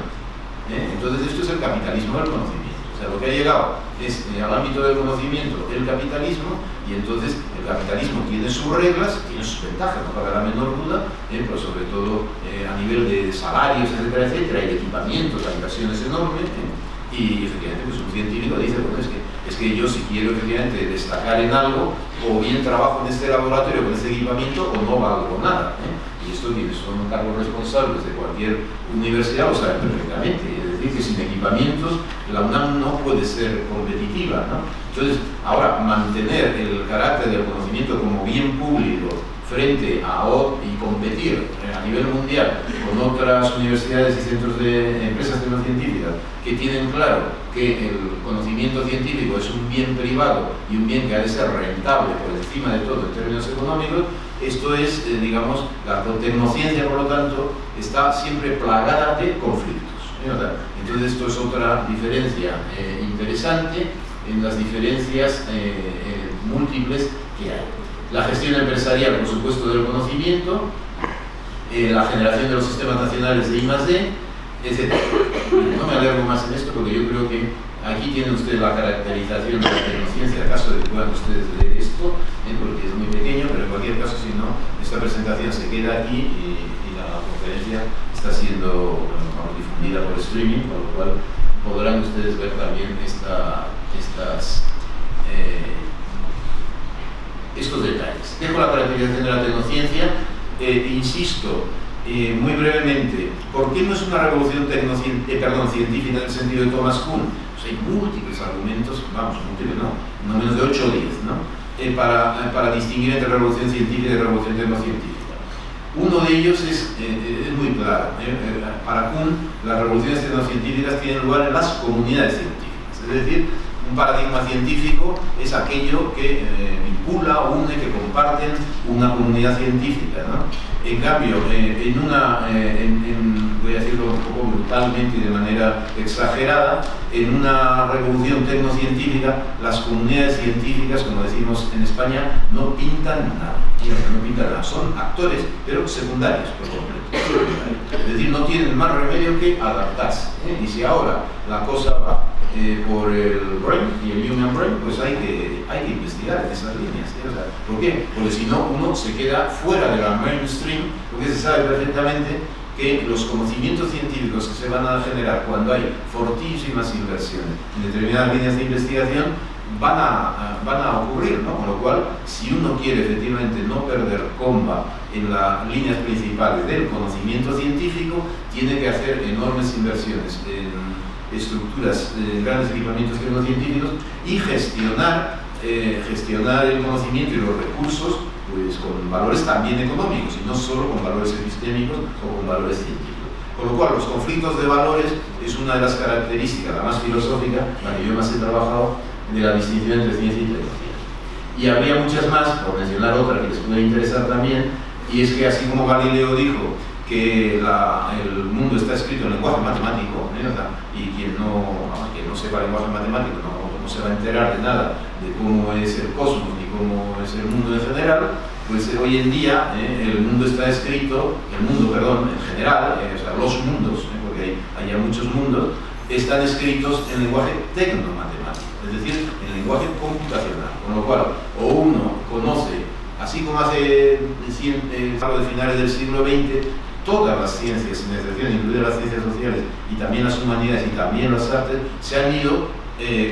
Speaker 2: Entonces esto es el capitalismo del conocimiento. O sea, lo que ha llegado es al ámbito del conocimiento el capitalismo, y entonces el capitalismo tiene sus reglas, tiene sus ventajas, no cabe la menor duda, pero sobre todo a nivel de salarios, etcétera, etcétera, y de equipamientos, la inversión es enorme, y efectivamente pues un científico dice, bueno, es que yo si quiero efectivamente destacar en algo, o bien trabajo en este laboratorio con este equipamiento, o no valgo nada. Y esto quienes son cargos responsables de cualquier universidad lo saben perfectamente. Es decir, que sin equipamientos la UNAM no puede ser competitiva, ¿no? Entonces, ahora, mantener el carácter del conocimiento como bien público frente a y competir a a nivel mundial con otras universidades y centros de empresas tecnocientíficas que tienen claro que el conocimiento científico es un bien privado y un bien que ha de ser rentable por encima de todo en términos económicos, esto es, digamos, la tecnociencia, por lo tanto, está siempre plagada de conflictos. Entonces esto es otra diferencia interesante en las diferencias múltiples que hay. La gestión empresarial, por supuesto, del conocimiento, la generación de los sistemas nacionales de I+D, etc. No me alargo más en esto porque yo creo que aquí tienen ustedes la caracterización de la tecnociencia, caso de que puedan ustedes leer esto, porque es muy pequeño, pero en cualquier caso, si no, esta presentación se queda aquí y la conferencia está siendo difundida por streaming, con lo cual podrán ustedes ver también estos detalles. Dejo la caracterización de la tecnociencia, insisto muy brevemente, ¿por qué no es una revolución científica en el sentido de Thomas Kuhn? Pues hay múltiples argumentos, vamos, múltiples no menos de 8 o 10, ¿no? Para distinguir entre revolución científica y revolución tecnocientífica. Uno de ellos es muy claro. Para Kuhn, las revoluciones tecnocientíficas tienen lugar en las comunidades científicas, es decir, un paradigma científico es aquello que vincula, une, que comparten una comunidad científica, ¿no? En cambio, voy a decirlo un poco brutalmente y de manera exagerada, en una revolución tecnocientífica, las comunidades científicas, como decimos en España, no pintan nada. No pintan nada. Son actores, pero secundarios por completo. Es decir, no tienen más remedio que adaptarse. Y si ahora la cosa va por el brain y el human brain, pues hay que investigar en esas líneas. O sea, ¿por qué? Porque si no, uno se queda fuera de la mainstream, porque se sabe perfectamente que los conocimientos científicos que se van a generar cuando hay fortísimas inversiones en determinadas líneas de investigación van a ocurrir, ¿no? Con lo cual, si uno quiere efectivamente no perder comba en las líneas principales del conocimiento científico, tiene que hacer enormes inversiones en estructuras, grandes equipamientos tecnocientíficos y gestionar el conocimiento y los recursos pues con valores también económicos y no solo con valores epistémicos o con valores científicos. Con lo cual, los conflictos de valores es una de las características, la más filosófica, la que yo más he trabajado, de la distinción entre ciencia y tecnología. Y habría muchas más, por mencionar otra que les puede interesar también, y es que así como Galileo dijo que el mundo está escrito en lenguaje matemático, y quien no sepa lenguaje matemático no se va a enterar de nada de cómo es el cosmos ni cómo es el mundo en general, pues hoy en día el mundo está escrito, en general, los mundos, porque hay ya muchos mundos, están escritos en lenguaje tecnomatemático, es decir, en lenguaje computacional, con lo cual o uno conoce, así como hace de finales del siglo XX, todas las ciencias, sin excepción, incluidas las ciencias sociales y también las humanidades y también las artes, se han ido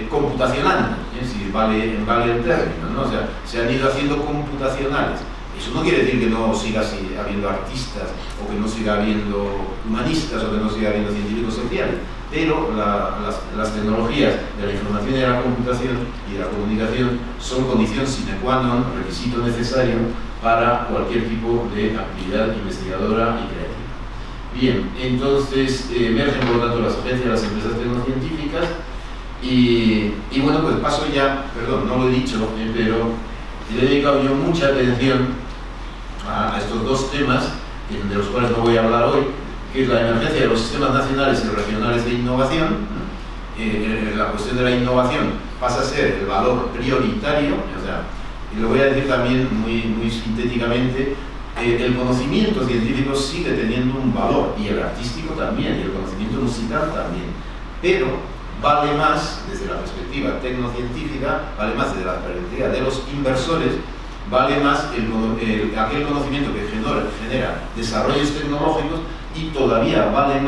Speaker 2: computacionando, si vale el término, ¿no? O sea, se han ido haciendo computacionales. Eso no quiere decir que no siga habiendo artistas, o que no siga habiendo humanistas, o que no siga habiendo científicos sociales, pero las tecnologías de la información y de la computación y de la comunicación son condición sine qua non, requisito necesario para cualquier tipo de actividad investigadora y creativa. Bien, entonces emergen por lo tanto las agencias, las empresas tecnocientíficas y bueno, pues paso ya, perdón, no lo he dicho, pero le he dedicado yo mucha atención a estos dos temas de los cuales no voy a hablar hoy, que es la emergencia de los sistemas nacionales y regionales de innovación. La cuestión de la innovación pasa a ser el valor prioritario, y lo voy a decir también muy sintéticamente, el conocimiento científico sigue teniendo un valor, y el artístico también, y el conocimiento musical también, pero vale más desde la perspectiva tecnocientífica, vale más desde la perspectiva de los inversores, vale más aquel conocimiento que genera desarrollos tecnológicos, y todavía vale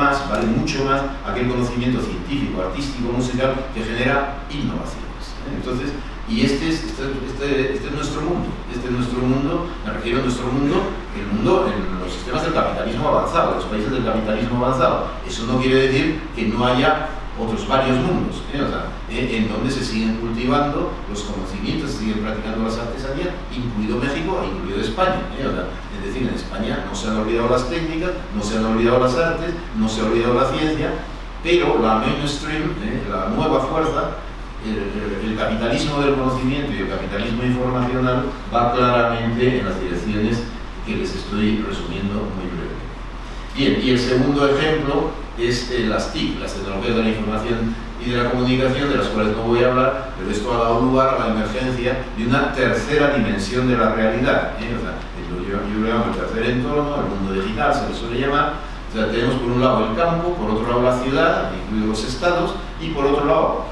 Speaker 2: mucho más aquel conocimiento científico, artístico, musical que genera innovaciones. Entonces, y este es nuestro mundo, me refiero a nuestro mundo, el mundo en los sistemas del capitalismo avanzado, los países del capitalismo avanzado. Eso no quiere decir que no haya otros varios mundos, o sea, en donde se siguen cultivando los conocimientos, se siguen practicando las artesanías, incluido México e incluido España, o sea, es decir, en España no se han olvidado las técnicas, no se han olvidado las artes, no se ha olvidado la ciencia, pero la mainstream, la nueva fuerza, el capitalismo del conocimiento y el capitalismo informacional va claramente en las direcciones que les estoy resumiendo muy brevemente. Bien, y el segundo ejemplo es las TIC, las tecnologías de la información y de la comunicación, de las cuales no voy a hablar, pero esto ha dado lugar a la emergencia de una tercera dimensión de la realidad, o sea, yo lo llamo el tercer entorno, el mundo digital se le suele llamar. O sea, tenemos por un lado el campo, por otro lado la ciudad, incluidos los estados, y por otro lado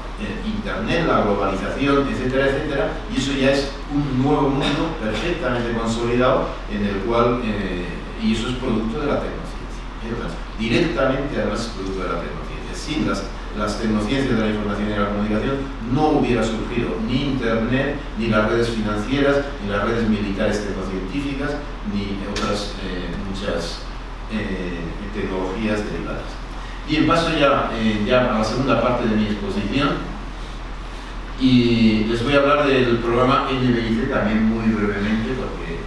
Speaker 2: Internet, la globalización, etcétera, etcétera, y eso ya es un nuevo mundo perfectamente consolidado en el cual, y eso es producto de la tecnociencia, directamente además es producto de la tecnociencia. Sin las tecnociencias de la información y de la comunicación no hubiera surgido ni Internet, ni las redes financieras, ni las redes militares tecnocientíficas, ni otras muchas tecnologías derivadas. Bien, paso ya a la segunda parte de mi exposición y les voy a hablar del programa NBIC también muy brevemente porque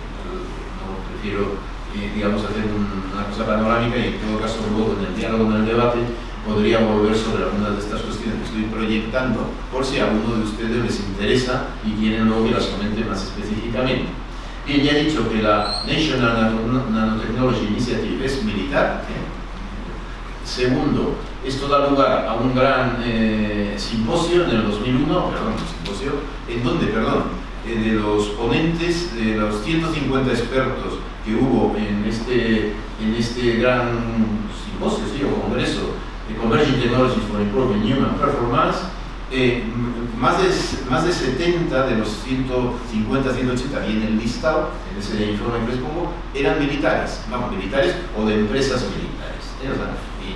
Speaker 2: no prefiero digamos hacer una cosa panorámica y en todo caso luego en el diálogo, en el debate podría volver sobre algunas de estas cuestiones que estoy proyectando por si a alguno de ustedes les interesa y quieren luego que las comente más específicamente. Bien, ya he dicho que la National Nanotechnology Initiative es militar. Segundo, esto da lugar a un gran simposio en el 2001, en donde, de los ponentes, de los 150 expertos que hubo en este gran simposio, sí, o congreso, de Converging Technologies for Improving Human Performance, más de 70 de los 150, 180 viene el listado, en ese informe que les pongo, eran militares, militares o de empresas militares.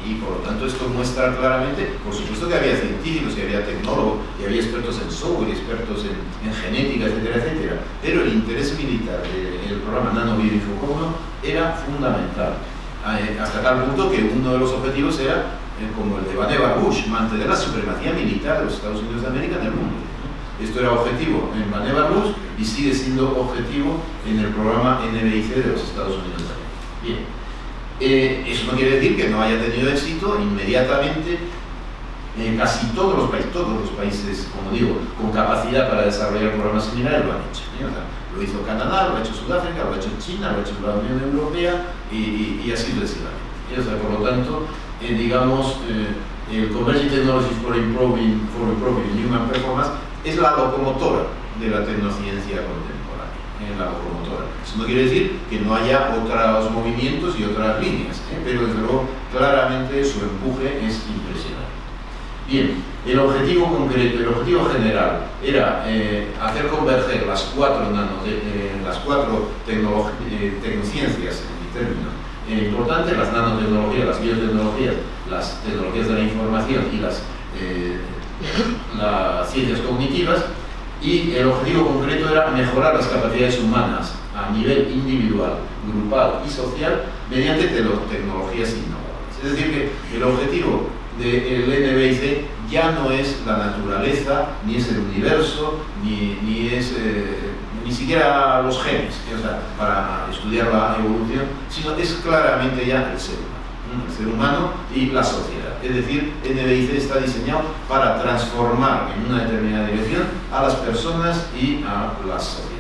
Speaker 2: Y por lo tanto esto muestra claramente, por supuesto que había científicos, que había tecnólogos, que había expertos en software, expertos en genética, etcétera, etcétera, pero el interés militar del programa Nano-Bioinfocomno era fundamental, hasta tal punto que uno de los objetivos era como el de Vannevar Bush, mantener la supremacía militar de los Estados Unidos de América en el mundo. Esto era objetivo en Vannevar Bush y sigue siendo objetivo en el programa NBIC de los Estados Unidos de América. Bien, eso no quiere decir que no haya tenido éxito inmediatamente. Casi todos los países, como digo, con capacidad para desarrollar programas similares lo han hecho. O sea, lo hizo Canadá, lo ha hecho Sudáfrica, lo ha hecho China, lo ha hecho la Unión Europea y así sucesivamente. O sea, por lo tanto, digamos, el Converging Technologies for Improving Human Performance es la locomotora de la tecnociencia contemporánea, la locomotora. Eso no quiere decir que no haya otros movimientos y otras líneas, pero desde luego claramente su empuje es impresionante. Bien, el objetivo concreto, el objetivo general era hacer converger las cuatro tecnociencias, en mi término, importantes, las nanotecnologías, las biotecnologías, las tecnologías de la información y las ciencias cognitivas, y el objetivo concreto era mejorar las capacidades humanas a nivel individual, grupal y social mediante tecnologías innovadoras. Es decir, que el objetivo del NBIC ya no es la naturaleza, ni es el universo, ni siquiera los genes, o sea, para estudiar la evolución, sino es claramente ya el ser humano y la sociedad. Es decir, NBIC está diseñado para transformar en una determinada dirección a las personas y a las sociedades.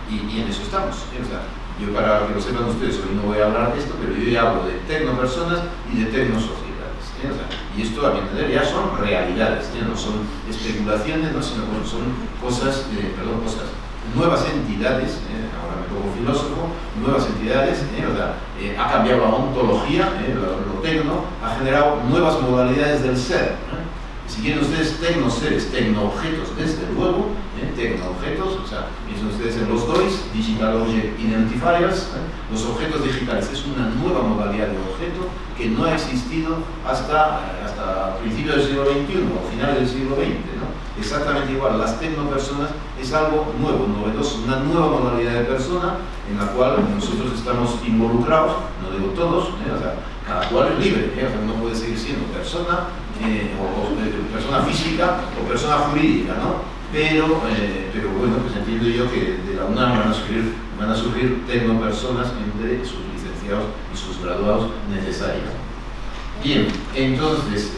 Speaker 2: Y en eso estamos. O sea, yo, para que lo sepan ustedes, hoy no voy a hablar de esto, pero yo ya hablo de tecnopersonas y de tecnosociedades. O sea, y esto, a mi entender, ya son realidades, no son especulaciones, ¿no? Sino que son cosas, nuevas entidades, ahora me pongo filósofo, nuevas entidades, o sea, ha cambiado la ontología, lo tecno, ha generado nuevas modalidades del ser. Si quieren ustedes tecnoseres, tecnoobjetos, desde luego, tecnoobjetos, o sea, piensen ustedes en los DOIs, Digital Object Identifiers, los objetos digitales, es una nueva modalidad de objeto que no ha existido hasta principios del siglo XXI o finales del siglo XX, ¿no? Exactamente igual, las tecnopersonas es algo nuevo, novedoso, una nueva modalidad de persona en la cual nosotros estamos involucrados, no digo todos, o sea, cada cual es libre, o sea, uno puede seguir siendo persona, persona física o persona jurídica, ¿no? Pero bueno, pues entiendo yo que de la UNAM van a surgir tecnopersonas entre sus licenciados y sus graduados necesarios. Bien, entonces,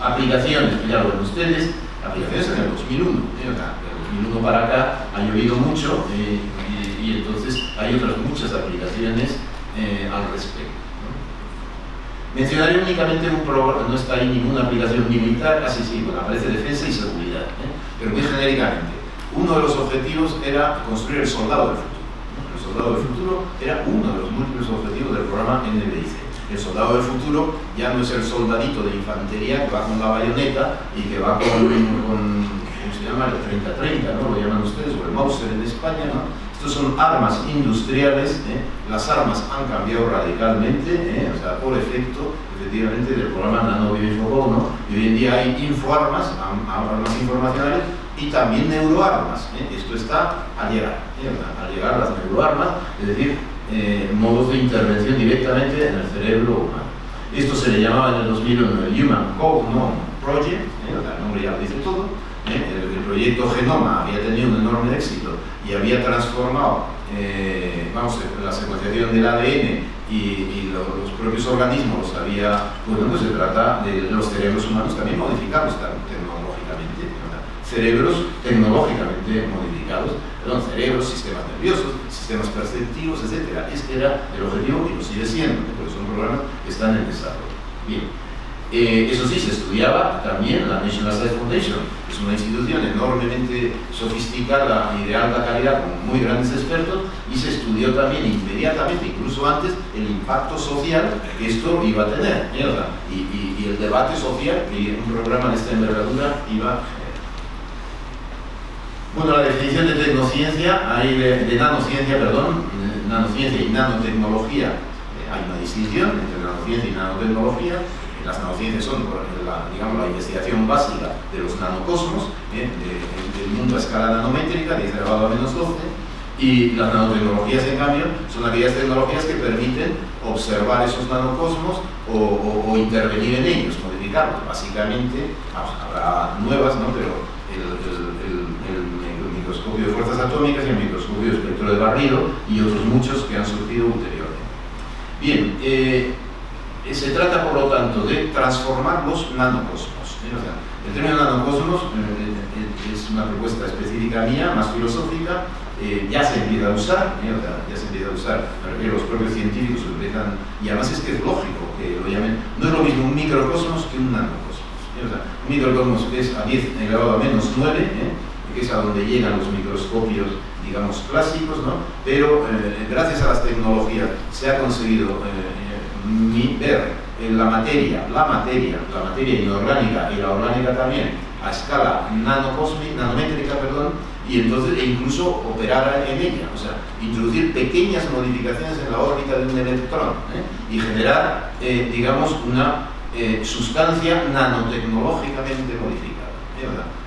Speaker 2: aplicaciones, ya bueno, ustedes, aplicaciones en el 2001, o sea, del 2001 para acá ha llovido mucho y entonces hay otras muchas aplicaciones al respecto. Mencionaré únicamente un programa, no está ahí ninguna aplicación militar, casi sí, bueno, aparece defensa y seguridad, pero muy genéricamente. Uno de los objetivos era construir el soldado del futuro. El soldado del futuro era uno de los múltiples objetivos del programa NBIC. El soldado del futuro ya no es el soldadito de infantería que va con la bayoneta y que va con ¿cómo se llama? El 30-30, ¿no? Lo llaman ustedes, o el Mauser en España, ¿no? Estos son armas industriales, las armas han cambiado radicalmente, o sea, por efecto, efectivamente, del programa NanoBioInfocom, ¿no? Y hoy en día hay infoarmas, armas informacionales y también neuroarmas, esto está a llegar las neuroarmas, es decir, modos de intervención directamente en el cerebro humano. Esto se le llamaba en el 2001 el Human Genome Project, el nombre ya lo dice todo. El proyecto Genoma había tenido un enorme éxito y había transformado la secuenciación del ADN y los propios organismos había, bueno, pues se trata de los cerebros humanos también modificados tecnológicamente, cerebros tecnológicamente modificados, cerebros, sistemas nerviosos, sistemas perceptivos, etc. Este era el objetivo y lo sigue siendo, porque son programas que están en desarrollo. Bien. Eso sí, se estudiaba también la National Science Foundation, es una institución enormemente sofisticada y de alta calidad, con muy grandes expertos, y se estudió también inmediatamente, incluso antes, el impacto social que esto iba a tener, y el debate social que un programa de esta envergadura iba a generar. Bueno, la definición de tecnociencia, de nanociencia, perdón, nanociencia y nanotecnología, hay una distinción entre nanociencia y nanotecnología. Las nanociencias son, digamos, la investigación básica de los nanocosmos, del mundo a escala nanométrica, 10 elevado a menos 12, y las nanotecnologías, en cambio, son aquellas tecnologías que permiten observar esos nanocosmos o intervenir en ellos, modificarlos. Básicamente, habrá nuevas, ¿no? Pero el microscopio de fuerzas atómicas y el microscopio de espectro de barrido y otros muchos que han surgido ulteriormente. Bien, se trata, por lo tanto, de transformar los nanocosmos. El término nanocosmos es una propuesta específica mía, más filosófica, ya se empieza a usar, me refiero a los propios científicos lo empiezan, y además es que es lógico que lo llamen, no es lo mismo un microcosmos que un nanocosmos. Un microcosmos es a 10 elevado a menos 9, que es a donde llegan los microscopios, digamos, clásicos, ¿no? Pero gracias a las tecnologías se ha conseguido ver la materia inorgánica y la orgánica también a escala nanométrica, y entonces incluso operar en ella, o sea, introducir pequeñas modificaciones en la órbita de un electrón y generar, digamos, una sustancia nanotecnológicamente modificada,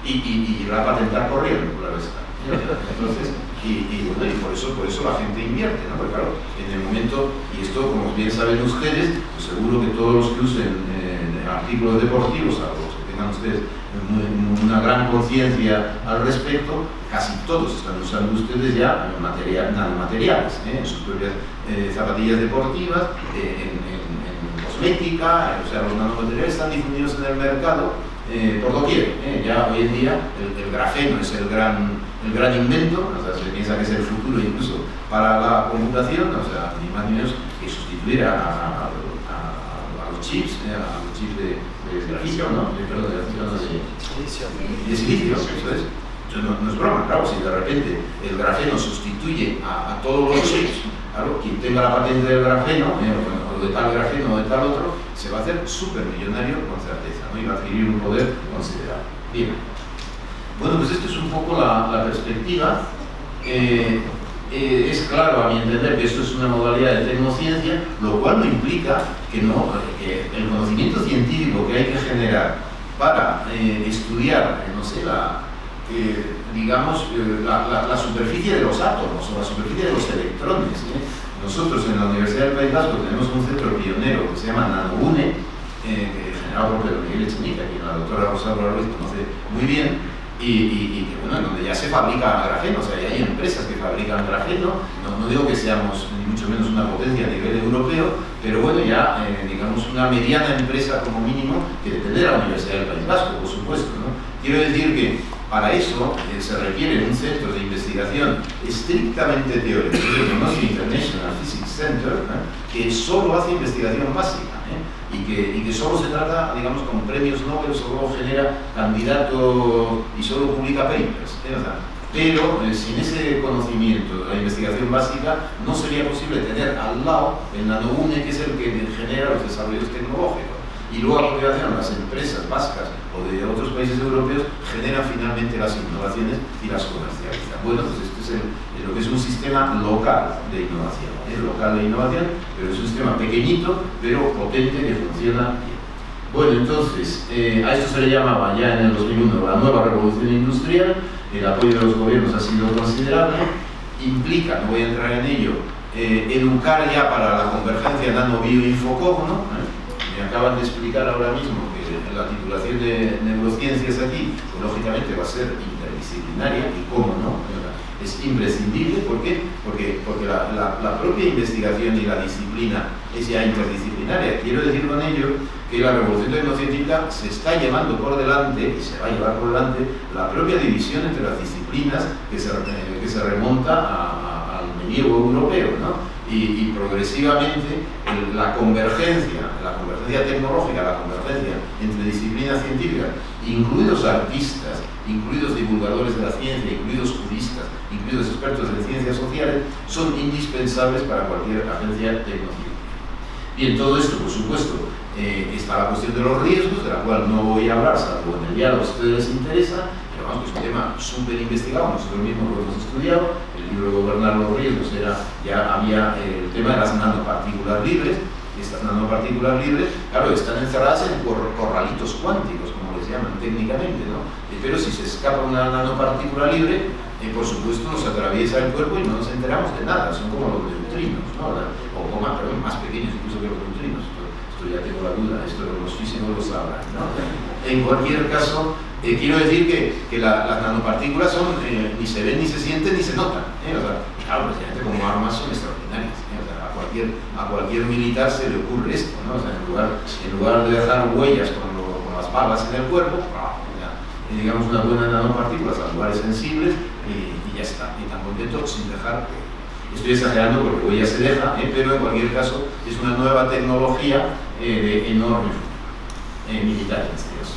Speaker 2: y la patentar corriendo, claro está. Entonces, y por eso la gente invierte, ¿no? Porque claro, en el momento, y esto como bien saben ustedes, pues seguro que todos los que usen artículos deportivos, a los que tengan ustedes una gran conciencia al respecto, casi todos están usando ustedes ya nanomateriales, en sus propias zapatillas deportivas, en cosmética, o sea, los nanomateriales están difundidos en el mercado por doquier. Ya hoy en día el grafeno es el gran invento, o sea, se piensa que es el futuro incluso para la computación, o sea, ni más ni menos que sustituir a los chips, de silicio, ¿no? De silicio, eso es. No es broma, claro, si de repente el grafeno sustituye a todos los chips, claro, quien tenga la patente del grafeno, o de tal grafeno o de tal otro, se va a hacer supermillonario con certeza, ¿no? Y va a adquirir un poder considerable. Bien. Bueno, pues esto es un poco la perspectiva. Es claro, a mi entender, que esto es una modalidad de tecnociencia, lo cual no implica que el conocimiento científico que hay que generar para estudiar, no sé, digamos, la superficie de los átomos o la superficie de los electrones, Nosotros en la Universidad del País Vasco tenemos un centro pionero que se llama NanoUne, generado por Pedro Miguel Echenique, que la doctora Rosaura Ruiz conoce muy bien, y que bueno, donde ya se fabrica grafeno, o sea, ya hay empresas que fabrican grafeno. No digo que seamos ni mucho menos una potencia a nivel europeo, pero bueno, ya digamos una mediana empresa como mínimo, que depende de la Universidad del País Vasco, por supuesto, ¿no? Quiero decir que para eso se requiere un centro de investigación estrictamente teórico, el International Physics Center, que solo hace investigación básica, y que solo se trata, digamos, con premios Nobel, solo genera candidatos y solo publica papers, pero sin ese conocimiento de la investigación básica no sería posible tener al lado el NanoUne, que es el que genera los desarrollos tecnológicos. Y luego a continuación las empresas vascas o de otros países europeos generan finalmente las innovaciones y las comercializan. Bueno, pues este es lo que es un sistema local de innovación. Es local de innovación, pero es un sistema pequeñito, pero potente, que funciona bien. Bueno, entonces, a esto se le llamaba ya en el 2001 la nueva revolución industrial. El apoyo de los gobiernos ha sido considerable. Implica, no voy a entrar en ello, educar ya para la convergencia nano-bio-infocom, ¿no? Me acaban de explicar ahora mismo que la titulación de neurociencias aquí, pues, lógicamente va a ser interdisciplinaria, y cómo no, es imprescindible. ¿Por qué? Porque la propia investigación y la disciplina es ya interdisciplinaria. Quiero decir con ello que la revolución tecnocientífica se está llevando por delante, y se va a llevar por delante, la propia división entre las disciplinas que se remonta al medievo europeo, ¿no? Y progresivamente la convergencia tecnológica, la convergencia entre disciplinas científicas, incluidos artistas, incluidos divulgadores de la ciencia, incluidos juristas, incluidos expertos en ciencias sociales, son indispensables para cualquier agencia tecnológica. Bien, todo esto, por supuesto, está la cuestión de los riesgos, de la cual no voy a hablar, salvo en el diálogo si a ustedes les interesa, pero vamos, que es un tema súper investigado, nosotros mismos lo hemos estudiado. El libro de Gobernar los riesgos ya había el tema de las nanopartículas libres, y estas nanopartículas libres, claro, están encerradas en corralitos cuánticos, como les llaman técnicamente, ¿no? Pero si se escapa una nanopartícula libre, por supuesto nos atraviesa el cuerpo y no nos enteramos de nada, son como los neutrinos, ¿no? O más pequeños incluso que los neutrinos. Esto ya tengo la duda, esto los físicos lo sabrán, ¿no? En cualquier caso, quiero decir que las nanopartículas son, ni se ven, ni se sienten, ni se notan, O sea, claro, precisamente como armas son extraordinarias, O sea, a cualquier militar se le ocurre esto, ¿no? O sea, en lugar de dejar huellas con las balas en el cuerpo, digamos una buena nanopartículas a lugares sensibles y ya está, y tan contento sin dejar. Estoy exagerando porque huella se deja, pero en cualquier caso es una nueva tecnología de enorme militar en este caso.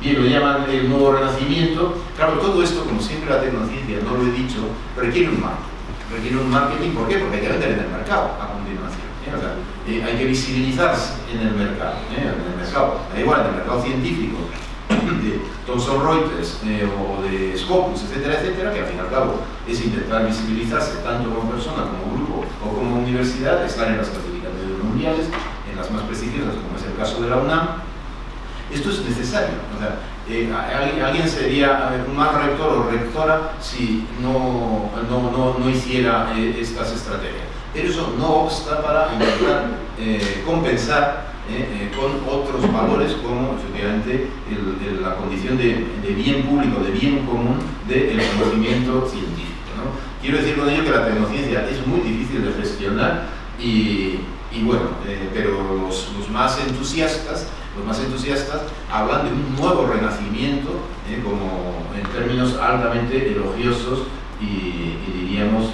Speaker 2: Bien, lo llaman el nuevo renacimiento. Claro, todo esto, como siempre la tecnología, no lo he dicho, requiere un marketing. Requiere un marketing, ¿por qué? Porque hay que vender en el mercado a continuación. O sea, hay que visibilizarse en el mercado. Da igual, en el mercado científico, de Thomson Reuters o de Scopus, etcétera, etcétera, que al fin y al cabo es intentar visibilizarse tanto como persona, como grupo o como universidad, estar en las clasificaciones mundiales, en las más prestigiosas, como es el caso de la UNAM. Esto es necesario. O sea, alguien sería un mal rector o rectora si no hiciera estas estrategias. Pero eso no obsta para intentar compensar con otros valores como efectivamente la condición de bien público, de bien común del conocimiento científico, ¿no? Quiero decir con ello que la tecnociencia es muy difícil de gestionar y bueno, pero los más entusiastas hablan de un nuevo renacimiento, como en términos altamente elogiosos y diríamos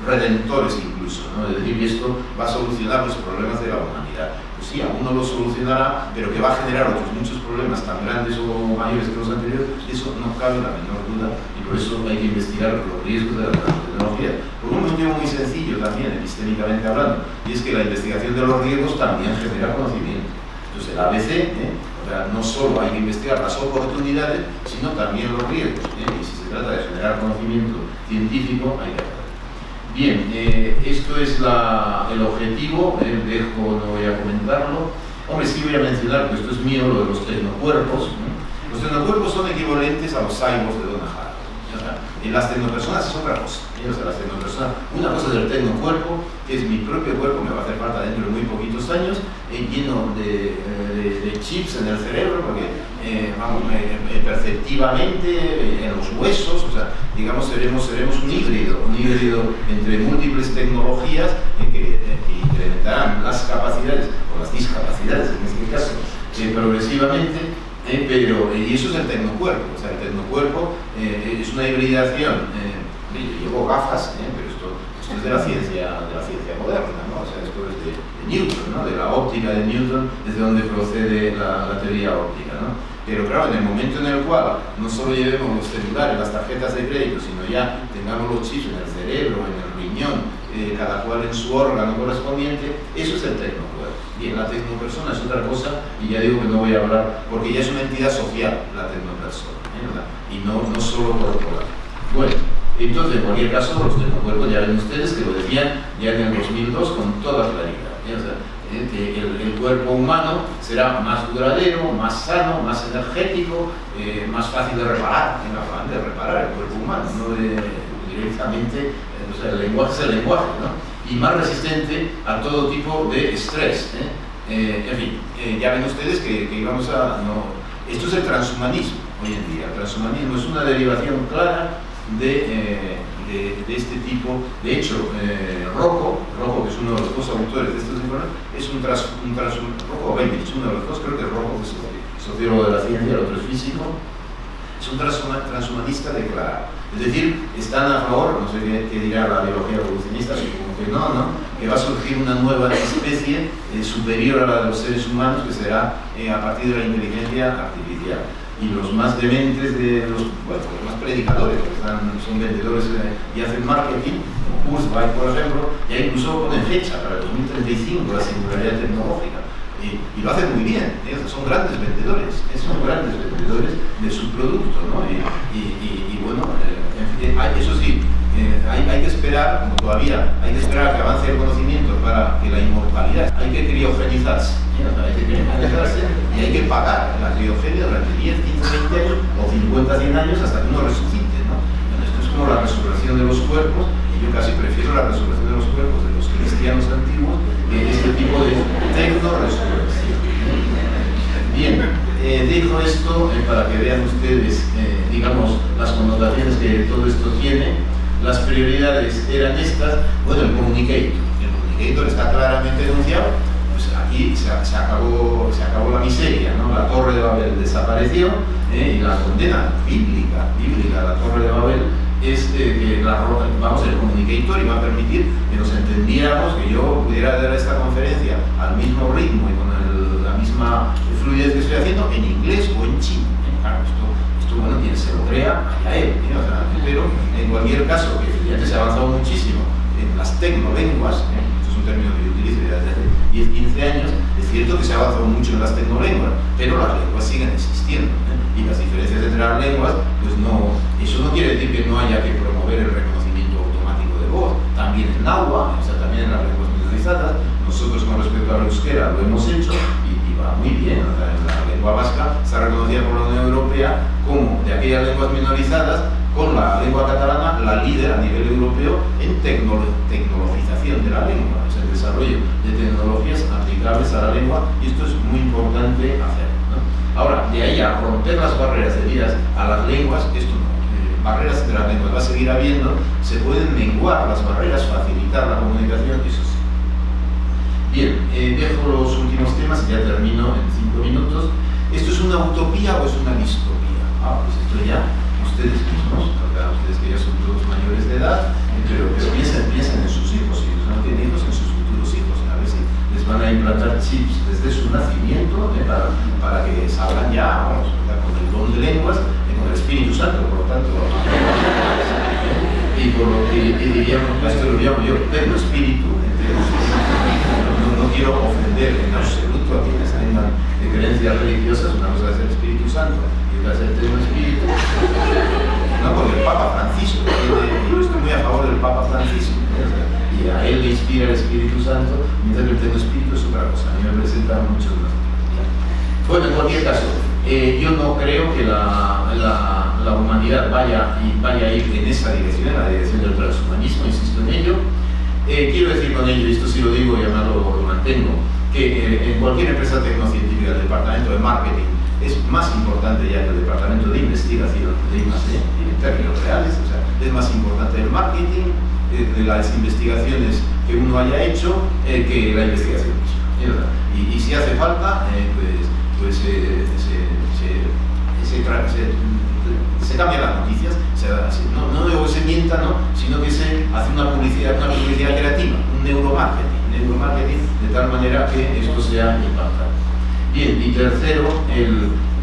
Speaker 2: redentores incluso, ¿no? Es decir, que esto va a solucionar los problemas de la humanidad. Pues sí, aún no lo solucionará, pero que va a generar otros muchos problemas tan grandes o mayores que los anteriores, eso no cabe la menor duda, y por eso hay que investigar los riesgos de la tecnología. Por un motivo muy sencillo también, epistémicamente hablando, y es que la investigación de los riesgos también genera conocimiento. Entonces el ABC, o sea, no solo hay que investigar las oportunidades, sino también los riesgos, y si se trata de generar conocimiento científico, hay que hacerlo. Bien, esto es el objetivo, no voy a comentarlo. Hombre, sí voy a mencionar que esto es mío, lo de los tecnocuerpos. Los tecnocuerpos son equivalentes a los cyborgs de Donna Haraway. Las tecnopersonas es otra cosa. O sea, las tecnopersonas, una cosa es el tecnocuerpo, que es mi propio cuerpo, me va a hacer falta dentro de muy poquitos años, lleno de chips en el cerebro, porque perceptivamente, en los huesos, o sea, digamos, seremos un híbrido entre múltiples tecnologías que incrementarán las capacidades, o las discapacidades en este caso, progresivamente. Y eso es el tecnocuerpo. O sea, el tecnocuerpo es una hibridación. Yo llevo gafas, pero esto es de la ciencia moderna, ¿no? O sea, esto es de Newton, ¿no? De la óptica de Newton, desde donde procede la teoría óptica, ¿no? Pero claro, en el momento en el cual no solo llevemos los celulares, las tarjetas de crédito, sino ya tengamos los chips en el cerebro, en el riñón, cada cual en su órgano correspondiente, eso es el tecnocuerpo. Bien, la tecnopersona es otra cosa, y ya digo que no voy a hablar, porque ya es una entidad social la tecnopersona, ¿verdad? Y no solo corporal. Bueno, entonces, en cualquier caso, los tecnocuerpos ya ven ustedes que lo decían ya en el 2002 con toda claridad. O sea, que el cuerpo humano será más duradero, más sano, más energético, más fácil de reparar, en afán de reparar el cuerpo humano, no directamente, o sea, el lenguaje es el lenguaje, ¿no? Y más resistente a todo tipo de estrés. En fin, ya ven ustedes que íbamos a... esto es el transhumanismo hoy en día. El transhumanismo es una derivación clara de este tipo. De hecho, Rocco, que es uno de los dos autores de estos informes, es Rocco Benedict, uno de los dos, creo que Rocco es sociólogo de la ciencia, el otro es físico, es un transhumanista declarado. Es decir, están a favor, no sé qué dirá la biología evolucionista, supongo que no, que va a surgir una nueva especie superior a la de los seres humanos, que será a partir de la inteligencia artificial. Y los más dementes los más predicadores, que son vendedores y hacen marketing, como Kurzweil, por ejemplo, ya incluso ponen fecha para el 2035 la singularidad tecnológica. Y lo hacen muy bien, son grandes vendedores de su producto, ¿no? Y bueno, eso sí, hay que esperar, como todavía, hay que esperar a que avance el conocimiento para que la inmortalidad, hay que criogenizarse, y hay que pagar la criogenia durante 10, 15, 20 años o 50, 100 años hasta que uno resucite, ¿no? Esto es como la resurrección de los cuerpos, y yo casi prefiero la resurrección de los cuerpos de los cristianos antiguos que este tipo de tecno-resurrección. Bien, dijo esto para que vean ustedes, digamos, las connotaciones que todo esto tiene. Las prioridades eran estas. Bueno, el communicator está claramente enunciado. Pues aquí se acabó la miseria, ¿no? La Torre de Babel desapareció, y la condena bíblica a la Torre de Babel es que el communicator iba a permitir que nos entendiéramos, que yo pudiera dar esta conferencia al mismo ritmo y con la misma fluidez que estoy haciendo en inglés o en chino. Claro, esto bueno, quien se lo crea, allá él. Pero en cualquier caso, que ya se ha avanzado muchísimo en las tecnolenguas, esto es un término que yo utilizo ya desde hace 10, 15 años, es cierto que se ha avanzado mucho en las tecnolenguas, pero las lenguas siguen existiendo. Y las diferencias entre las lenguas, pues no, eso no quiere decir que no haya que promover el reconocimiento automático de voz. También en náhuatl, o sea, también en las lenguas minorizadas, nosotros con respecto al euskera lo hemos hecho y va muy bien. O sea, en la lengua vasca está reconocida por la Unión Europea como de aquellas lenguas minorizadas, con la lengua catalana la líder a nivel europeo en tecnologización de la lengua, o sea, el desarrollo de tecnologías aplicables a la lengua, y esto es muy importante hacer. Ahora, de ahí a romper las barreras debidas a las lenguas, esto no. Barreras entre las lenguas va a seguir habiendo, se pueden menguar las barreras, facilitar la comunicación, eso sí. Bien, dejo los últimos temas y ya termino en 5 minutos. ¿Esto es una utopía o es una distopía? Pues esto ya, ustedes mismos, ustedes que ya son todos mayores de edad, pero piensen en sus hijos, y no tienen hijos, en sus futuros hijos, a ver si les van a implantar chips desde su nacimiento, para que salgan ya, con el don de lenguas, con el Espíritu Santo, por lo tanto, y por lo que diríamos, esto lo llamo yo, pleno espíritu. No quiero ofender en absoluto a quienes tengan creencias religiosas. Una cosa es el Espíritu Santo y otra es el pleno espíritu. No, porque el Papa Francisco, yo estoy muy a favor del Papa Francisco, y a él le inspira el Espíritu Santo, mientras que el pleno espíritu es otra cosa. A mí me presenta mucho más. Bueno, en cualquier caso, yo no creo que la la humanidad vaya a ir en esa dirección, en la dirección del transhumanismo, insisto en ello. Quiero decir con ello, y esto sí lo digo y además lo mantengo, que en cualquier empresa tecnocientífica el departamento de marketing es más importante ya que el departamento de investigación, de I+D, en términos reales, o sea, es más importante el marketing de las investigaciones que uno haya hecho que la investigación misma. Y si hace falta, se cambian las noticias, no digo que se mienta, ¿no? Sino que se hace una publicidad creativa, un neuromarketing, de tal manera que esto sea impactante. Bien, y tercero,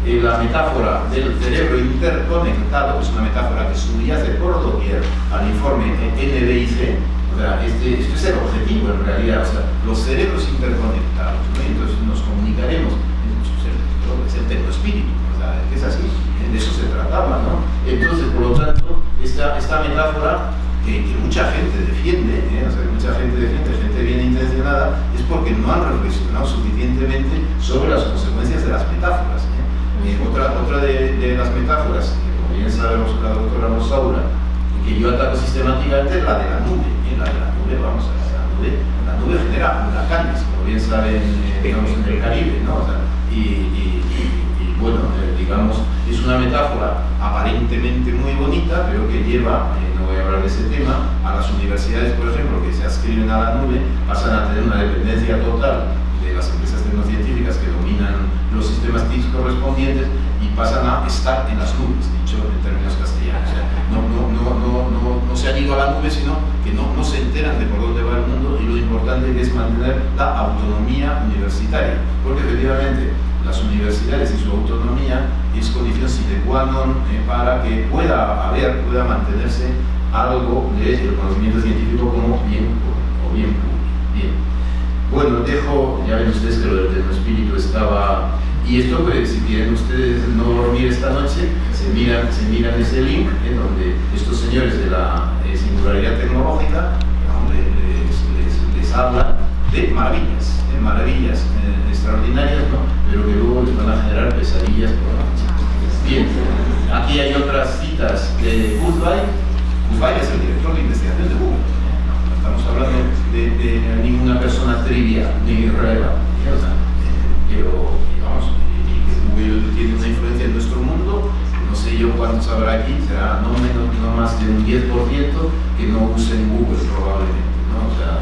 Speaker 2: la metáfora del cerebro interconectado, que es una metáfora que subyace por doquier al informe NDIC. O sea, este es el objetivo en realidad, o sea, los cerebros interconectados, ¿no? Entonces nos comunicaremos, es el tecnoespíritu, o sea, que es así, de eso se trataba, ¿no? Entonces, por lo tanto, esta metáfora que mucha gente defiende, o sea, que mucha gente defiende, gente bien intencionada, es porque no han reflexionado suficientemente sobre las consecuencias de las metáforas. Otra de las metáforas, como bien sabe la doctora Rosaura, que yo ataco sistemáticamente es la de la nube. La de la nube, vamos a ver, la nube genera huracanes, como bien saben, digamos, en el Caribe, ¿no? O sea, bueno, digamos, es una metáfora aparentemente muy bonita, pero que lleva, no voy a hablar de ese tema, a las universidades, por ejemplo, que se adscriben a la nube, pasan a tener una dependencia total de las empresas tecnocientíficas que dominan los sistemas TIC correspondientes y pasan a estar en las nubes, dicho en términos castellanos. O sea, no se han ido a la nube, sino que no se enteran de por dónde va el mundo, y lo importante es mantener la autonomía universitaria, porque efectivamente las universidades y su autonomía es condición sine qua non para que pueda mantenerse algo del conocimiento científico como bien o bien público. Bien. Bueno, dejo, ya ven ustedes que lo del tecnoespíritu estaba, y esto, pues, si quieren ustedes no dormir esta noche, se miran ese link donde estos señores de la singularidad tecnológica les hablan de maravillas extraordinarias, ¿no? Pero que luego les van a generar pesadillas por la noche. Bien, aquí hay otras citas de Goodbye. Goodbye es el director de investigación de Google. No estamos hablando de ninguna persona trivial ni irrelevante, o sea, pero digamos, y que Google tiene una influencia en nuestro mundo. No sé yo cuántos habrá aquí, será no más de un 10% que no usen Google probablemente, ¿no? O sea,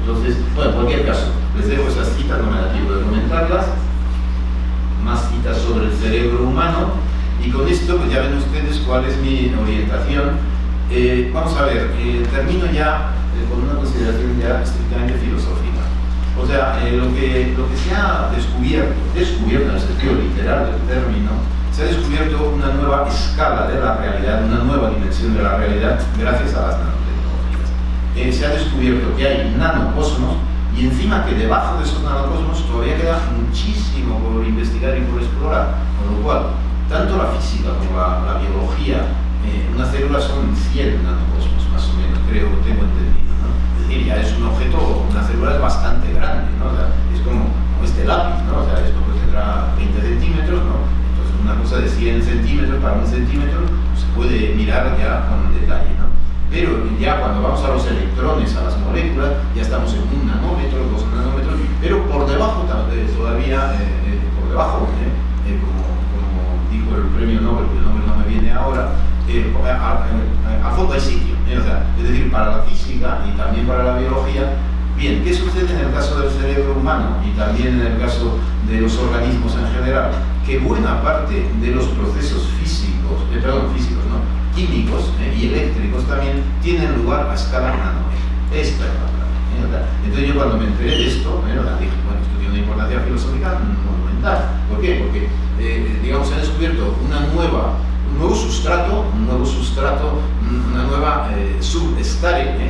Speaker 2: entonces, bueno, en cualquier caso, les dejo esas citas, no me da tiempo de comentarlas. Más citas sobre el cerebro humano, y con esto pues ya ven ustedes cuál es mi orientación. Vamos a ver, termino ya con una consideración ya estrictamente filosófica. O sea, lo que se ha descubierto en el sentido literal del término, se ha descubierto una nueva escala de la realidad, una nueva dimensión de la realidad gracias a las nanotecnologías. Se ha descubierto que hay nanocosmos, y encima que debajo de esos nanocosmos todavía queda muchísimo por investigar y por explorar, con lo cual, tanto la física como la biología, una célula son 100 nanocosmos, más o menos, tengo entendido, ¿no? Es decir, ya es un objeto, una célula es bastante grande, ¿no? O sea, es como este lápiz, ¿no? O sea, esto pues tendrá 20 centímetros, ¿no? Entonces una cosa de 100 centímetros para 1 centímetro se puede mirar ya con detalle, ¿no? Pero ya cuando vamos a los electrones, a las moléculas, ya estamos en 1 nanómetro, 2 nanómetros, pero por debajo todavía, por debajo, como dijo el premio Nobel, que el nombre no me viene ahora, a fondo hay sitio, o sea, es decir, para la física y también para la biología. Bien, ¿qué sucede en el caso del cerebro humano y también en el caso de los organismos en general? Que buena parte de los procesos químicos y eléctricos también tienen lugar a escala nanómetro. Esta es la clave. Entonces yo cuando me enteré de esto, dije, bueno, esto tiene una importancia filosófica monumental. ¿Por qué? Porque, digamos, se ha descubierto un nuevo sustrato, una nueva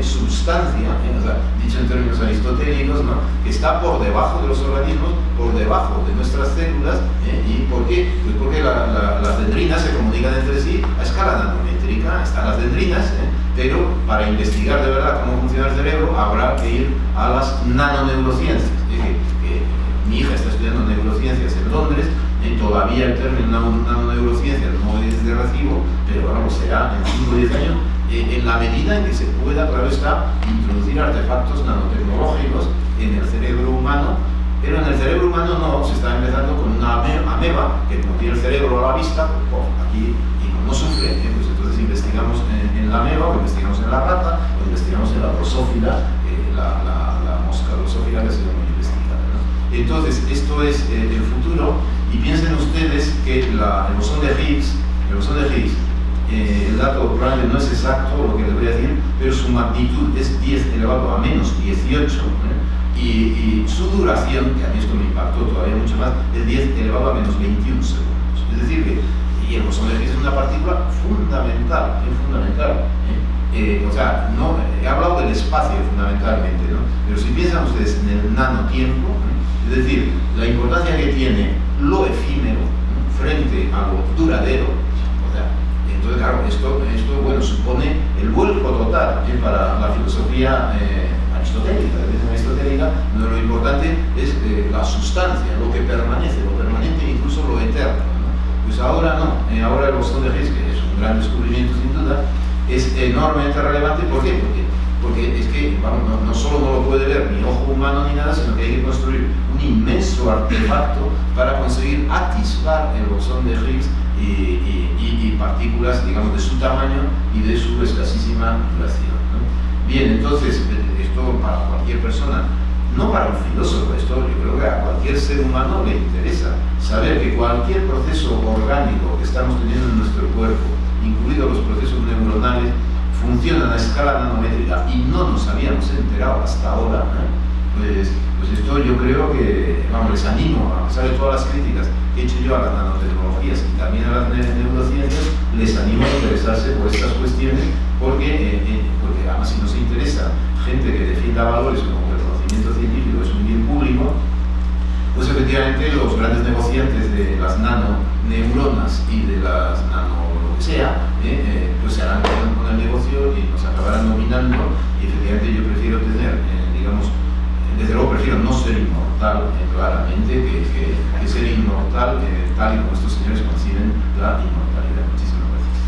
Speaker 2: substancia, o sea, dicho en términos aristotélicos, ¿no? Que está por debajo de los organismos, por debajo de nuestras células. ¿Y por qué? Pues porque las dendrinas se comunican entre sí a escala nanométrica, están las dendrinas, pero para investigar de verdad cómo funciona el cerebro habrá que ir a las nanoneurociencias. Mi hija está estudiando neurociencias en Londres, todavía el término nanoneurociencias no es de recibo, ya en 5 o 10 años, en la medida en que se pueda, claro está, introducir artefactos nanotecnológicos en el cerebro humano, pero en el cerebro humano no, se está empezando con una ameba que no tiene el cerebro a la vista, pues, aquí y no sufre, pues entonces investigamos en la ameba, o investigamos en la rata, o investigamos en la drosófila, la mosca drosófila que ha sido muy investigada, ¿no? Entonces, esto es el futuro, y piensen ustedes que el bosón de Higgs, el dato probablemente no es exacto lo que les voy a decir, pero su magnitud es 10 elevado a menos 18, y su duración, que a mí esto me impactó todavía mucho más, es 10 elevado a menos 21 segundos. Es decir, que y el bosón de Higgs es una partícula fundamental, o sea, no, he hablado del espacio fundamentalmente, ¿no? Pero si piensan ustedes en el nanotiempo, es decir, la importancia que tiene lo efímero frente a lo duradero, o sea, entonces claro, esto bueno, supone el vuelco total para la filosofía aristotélica. Lo importante es la sustancia, lo que permanece, lo permanente e incluso lo eterno, ¿no? Pues ahora no, ahora el bosón de Higgs, que es un gran descubrimiento sin duda, es enormemente relevante. ¿Por qué? Porque es que no solo no lo puede ver ni ojo humano ni nada, sino que hay que construir un inmenso artefacto para conseguir atisbar el bosón de Higgs y partículas, digamos, de su tamaño y de su escasísima duración, ¿no? Bien, entonces, esto para cualquier persona, no para un filósofo, esto yo creo que a cualquier ser humano le interesa saber que cualquier proceso orgánico que estamos teniendo en nuestro cuerpo, incluidos los procesos neuronales, funcionan a escala nanométrica y no nos habíamos enterado hasta ahora, pues esto yo creo que, les animo, a pesar de todas las críticas que he hecho yo a las nanotecnologías y también a las neurociencias, les animo a interesarse por estas cuestiones, porque además si nos interesa gente que defienda valores como el conocimiento científico es un bien público, pues efectivamente los grandes negociantes de las nanoneuronas y de las lo que sea, pues se harán con el negocio y nos acabarán dominando, y efectivamente yo prefiero tener, desde luego prefiero no ser inmortal, claramente, que ser inmortal tal y como estos señores conciben la inmortalidad. Muchísimas gracias.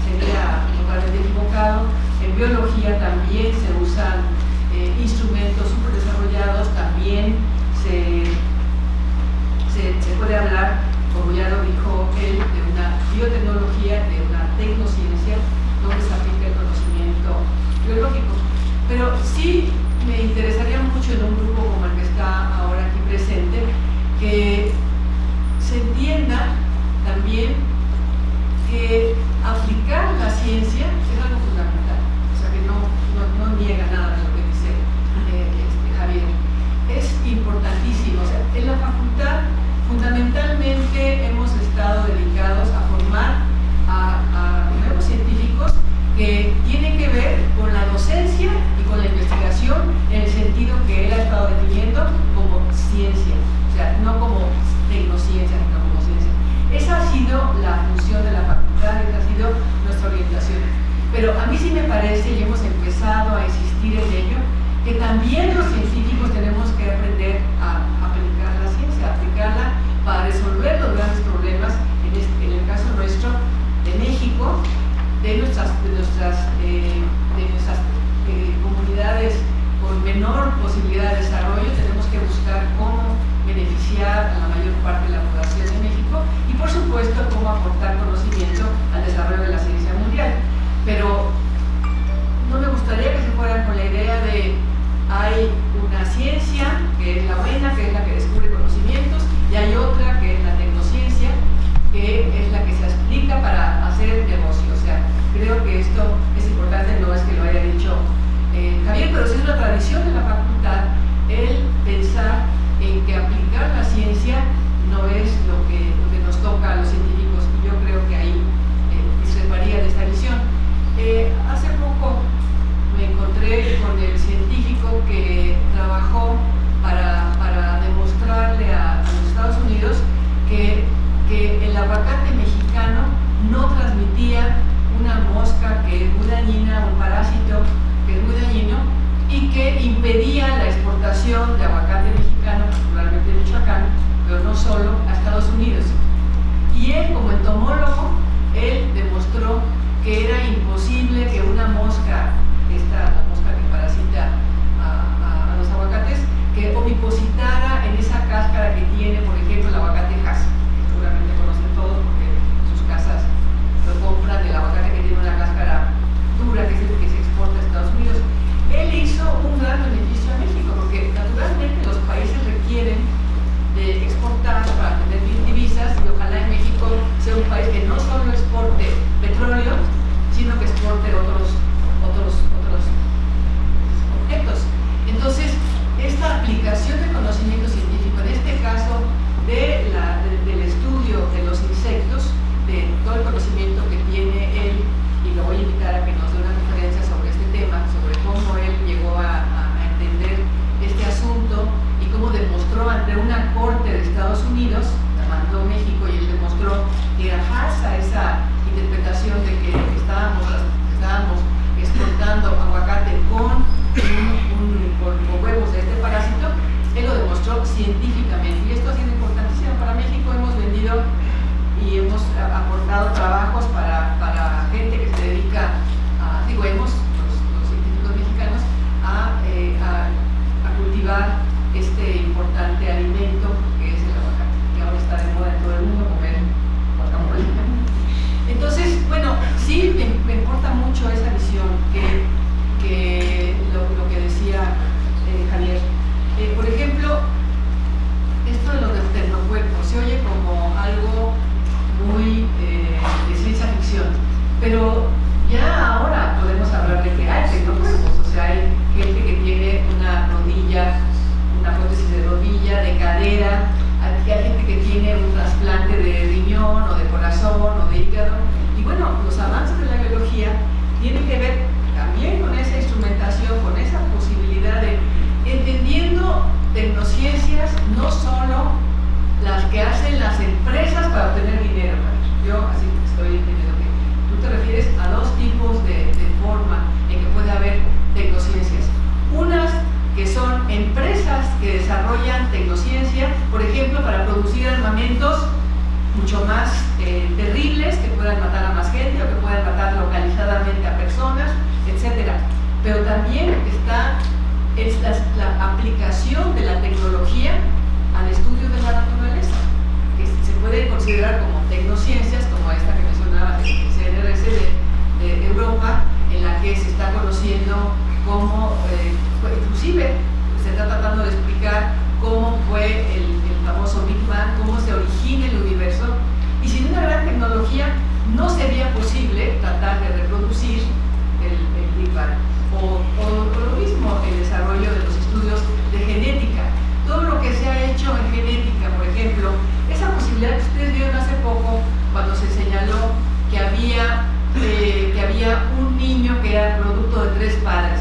Speaker 3: Sería totalmente equivocado. En biología también se usa usan instrumentos súper desarrollados. También se puede hablar, como ya lo dijo él, de una biotecnología, de una tecnociencia, donde se aplica el conocimiento biológico. Pero sí me interesaría mucho en un grupo como el que está ahora aquí presente, que se entienda también que aplicar la ciencia es algo fundamental, o sea que no niega nada de lo que dice Javier. Es importantísimo, o sea, en la facultad fundamentalmente hemos estado dedicados a formar a nuevos científicos que tienen que ver con la docencia y con la investigación en el sentido que él ha estado definiendo como ciencia, o sea, no como tecnociencia, sino como ciencia. Esa ha sido la función de la facultad, esa ha sido nuestra orientación. Pero a mí sí me parece, y hemos empezado a insistir en ello, que también los científicos tenemos que aprender a aplicar la ciencia, a aplicarla para resolver los grandes problemas, en el caso nuestro, de México, de nuestras comunidades con menor posibilidad de desarrollo. Tenemos que buscar cómo beneficiar a la mayor parte de la población de México y, por supuesto, cómo aportar conocimiento al desarrollo de la ciencia mundial. Pero no me gustaría que se fueran con la idea de hay una ciencia que es la buena, que es la que descubre conocimientos, y hay otra que es la tecnociencia, que es la que se aplica para hacer negocio. O sea, creo que esto es importante, no es que lo haya dicho Javier, pero sí es una tradición de la facultad el pensar en que aplicar la ciencia no es lo que nos toca a los científicos, y yo creo que ahí discreparía de esta visión. Hace poco me encontré con el científico que trabajó para demostrarle a los Estados Unidos que el aguacate mexicano no transmitía una mosca que es muy dañina, un parásito que es muy dañino, y que impedía la exportación de aguacate mexicano, particularmente de Michoacán, pero no solo, a Estados Unidos. Y él, como entomólogo, él demostró que era imposible que una mosca, la mosca que parasita a los aguacates, que ovipositara en esa cáscara que tiene, por ejemplo, el aguacate Hass, que seguramente conocen todos porque en sus casas lo compran, del aguacate que tiene una cáscara dura, que es el que se exporta a Estados Unidos. Él hizo un gran beneficio a México, porque naturalmente los países requieren de exportar para tener divisas, y ojalá en México sea un país que no solo exporte petróleo, sino que exporte otros también es la aplicación de la tecnología al estudio de la naturaleza, que se puede considerar como tecnociencias, como esta que mencionaba, el CNRS de Europa, en la que se está conociendo cómo, inclusive se está tratando de explicar cómo fue el famoso Big Bang, cómo se origina el universo, y sin una gran tecnología no sería posible tratar de reproducir el Big Bang. O lo mismo el desarrollo de los estudios de genética. Todo lo que se ha hecho en genética, por ejemplo, esa posibilidad que ustedes vieron hace poco cuando se señaló que había un niño que era producto de 3 padres.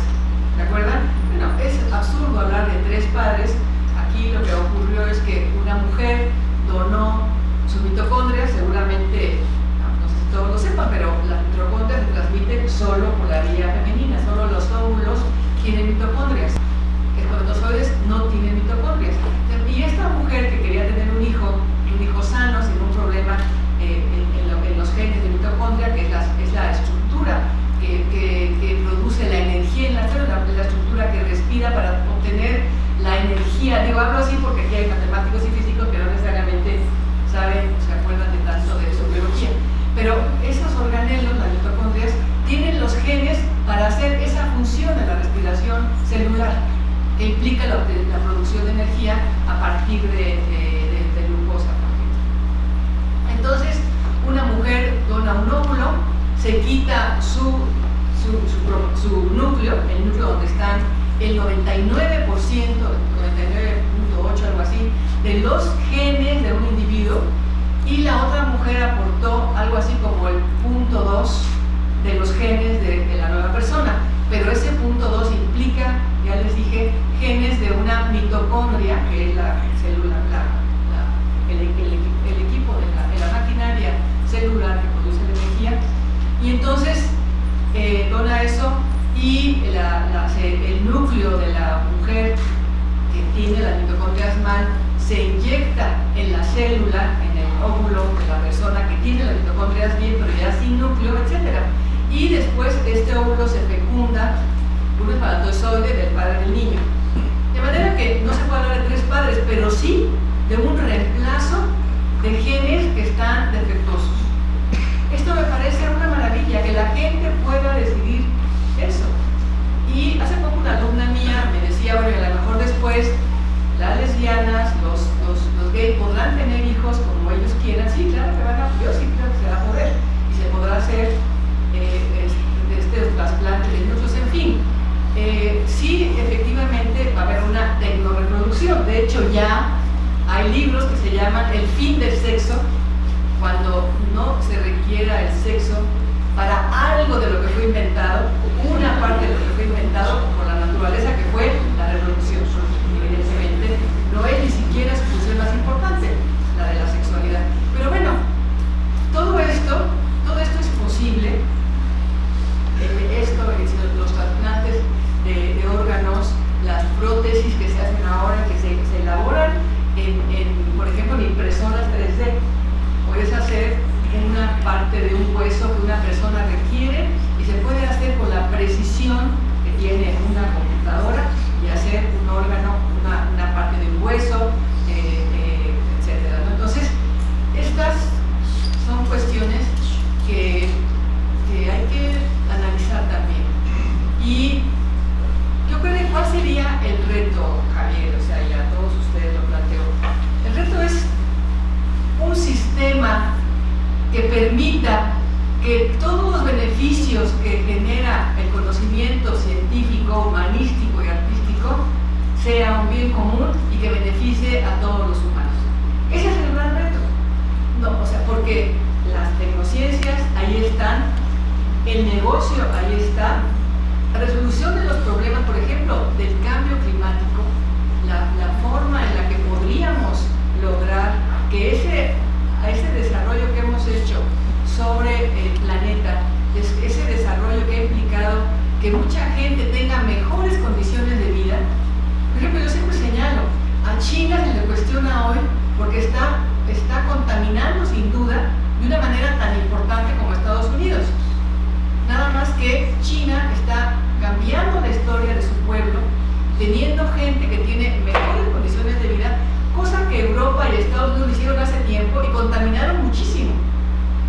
Speaker 3: ¿Se acuerdan? Bueno, es absurdo hablar de 3 padres. Aquí lo que ocurrió es que una mujer donó sus mitocondrias, seguramente, no sé si todos lo sepan, pero las mitocondrias se transmiten solo por la vía femenina, solo los óvulos tienen mitocondrias. Espermatozoides no tienen mitocondrias. Y esta mujer que quería tener un hijo sano, sin un problema en los genes de mitocondria, que es la estructura que produce la energía en la célula, es la estructura que respira para obtener la energía. Digo, hablo así porque aquí hay matemáticos y físicos que no necesariamente saben o se acuerdan de tanto de su biología. Pero esos organelos, las mitocondrias, tienen los genes para hacer esa función de la respiración celular, que implica la producción de energía a partir de glucosa, por ejemplo. Entonces, una mujer dona un óvulo, se quita su núcleo, el núcleo donde están el 99%, 99.8, algo así, de los genes de un individuo, y la otra mujer aportó algo así como el 0.2 de los genes de la nueva persona. Pero ese 0.2 implica, ya les dije, genes de una mitocondria, que es la célula, el equipo de la maquinaria celular que produce la energía. Y entonces dona eso, y el núcleo de la mujer que tiene las mitocondrias mal se inyecta en la célula, en el óvulo de la persona que tiene las mitocondrias bien, pero ya sin núcleo, etc. Y después este óvulo se fecunda un espermatozoide del padre del niño. De manera que no se puede hablar de 3 padres, pero sí de un reemplazo de genes que están defectuosos. Esto me parece una maravilla, que la gente pueda decidir eso. Y hace poco una alumna mía me decía, bueno, a lo mejor después las lesbianas, los gays podrán tener hijos como ellos quieran. Sí, claro que yo sí creo que se va a poder, y se podrá hacer trasplante de núcleos, en fin. Sí, efectivamente va a haber una tecnoreproducción. De hecho, ya hay libros que se llaman El fin del sexo, cuando no se requiera el sexo para algo de lo que fue inventado, una parte de lo que fue inventado por la naturaleza, que fue la reproducción. Evidentemente, no es ni siquiera su función más importante, la de la sexualidad. Pero bueno, todo esto es posible. Los trasplantes de órganos, las prótesis que se hacen ahora, que se elaboran por ejemplo, en impresoras 3D. Puedes hacer una parte de un hueso que una persona requiere y se puede hacer con la precisión que tiene una computadora y hacer un órgano, una parte de un hueso, etc. Entonces, estas son cuestiones que hay que analizar también. Y yo creo que ¿cuál sería el reto, Javier? O sea, ya todos ustedes lo planteo. El reto es un sistema que permita que todos los beneficios que genera el conocimiento científico, humanístico y artístico sea un bien común y que beneficie a todos los humanos. Ese es el gran reto. No, o sea, porque las tecnociencias ahí están, el negocio ahí está, la resolución de los problemas, por ejemplo, del cambio climático, la forma en la que podríamos lograr que ese desarrollo que hemos hecho sobre el planeta, ese desarrollo que ha implicado que mucha gente tenga mejores condiciones de vida. Por ejemplo, yo siempre señalo, a China se le cuestiona hoy porque está contaminando sin duda de una manera tan importante como Estados Unidos. Nada más que China está cambiando la historia Estados Unidos lo hicieron hace tiempo y contaminaron muchísimo.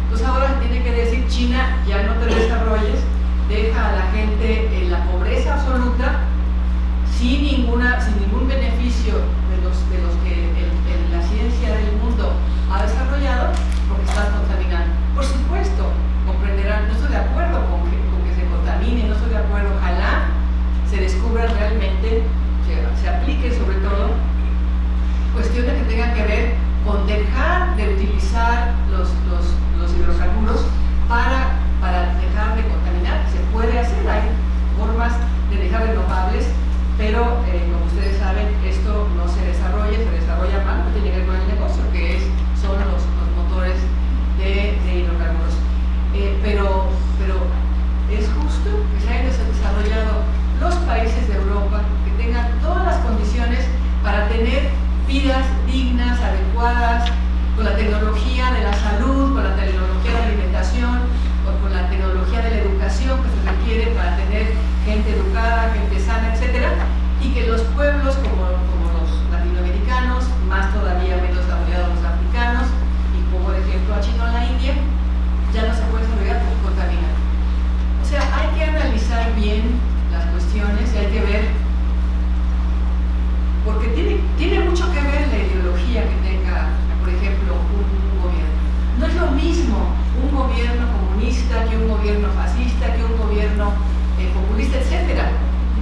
Speaker 3: Entonces ahora se tiene que decir, China, ya no te desarrolles, deja a la gente en la pobreza absoluta, sin ningún beneficio de los que la ciencia del mundo ha desarrollado, porque estás contaminando. Por supuesto, comprenderán, no estoy de acuerdo con que se contamine, no estoy de acuerdo, ojalá se descubran realmente, se apliquen sobre todo cuestiones que tengan que ver con dejar de utilizar los hidrocarburos para dejar de contaminar. Se puede hacer, hay formas de dejar renovables, pero como ustedes saben, esto no se desarrolla mal, no tiene que ver con el negocio, que son los motores de hidrocarburos. Pero es justo que se hayan desarrollado los países de Europa, que tengan todas las condiciones para tener vidas dignas, adecuadas, con la tecnología de la salud, con la tecnología de la alimentación, con la tecnología de la educación que se requiere para tener gente educada, gente sana, etc. Y que los pueblos como los latinoamericanos, más todavía menos desarrollados los africanos, y como por ejemplo a China o la India, ya no se puede desarrollar por contaminar. O sea, hay que analizar bien las cuestiones y hay que ver, porque tiene mucho que ver la ideología que tenga, por ejemplo, un gobierno. No es lo mismo un gobierno comunista que un gobierno fascista, que un gobierno populista, etc.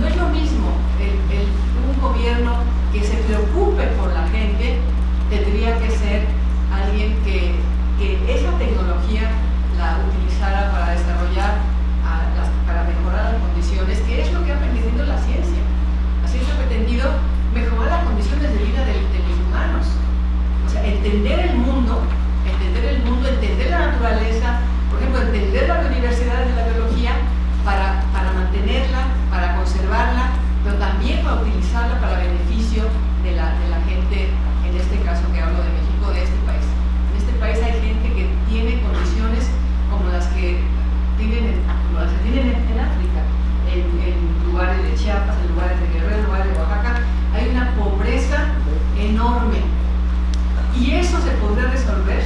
Speaker 3: No es lo mismo. Un gobierno que se preocupe por la gente tendría que ser alguien que esa tecnología la utilizara para desarrollar, para mejorar las condiciones, que es lo que ha pretendido la ciencia. La ciencia ha pretendido mejorar las condiciones de vida de los humanos. O sea, entender el mundo, entender la naturaleza, por ejemplo, entender las universidades de la biología para mantenerla, para conservarla, pero también para utilizarla para beneficio de la gente, en este caso que hablo de México, de este país. En este país hay gente que tiene condiciones como las que tienen en África, en lugares de Chiapas, en lugares de Guerrero, en lugares de Oaxaca. Hay una pobreza enorme y eso se podría resolver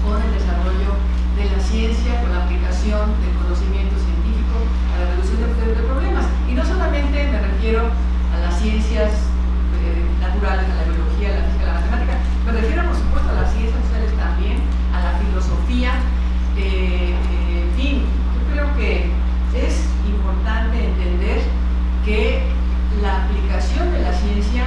Speaker 3: con el desarrollo de la ciencia, con la aplicación del conocimiento científico a la resolución de problemas. Y no solamente me refiero a las ciencias naturales, a la biología, a la física, a la matemática, me refiero por supuesto a las ciencias sociales también, a la filosofía. En fin, yo creo que es importante entender que la aplicación de la ciencia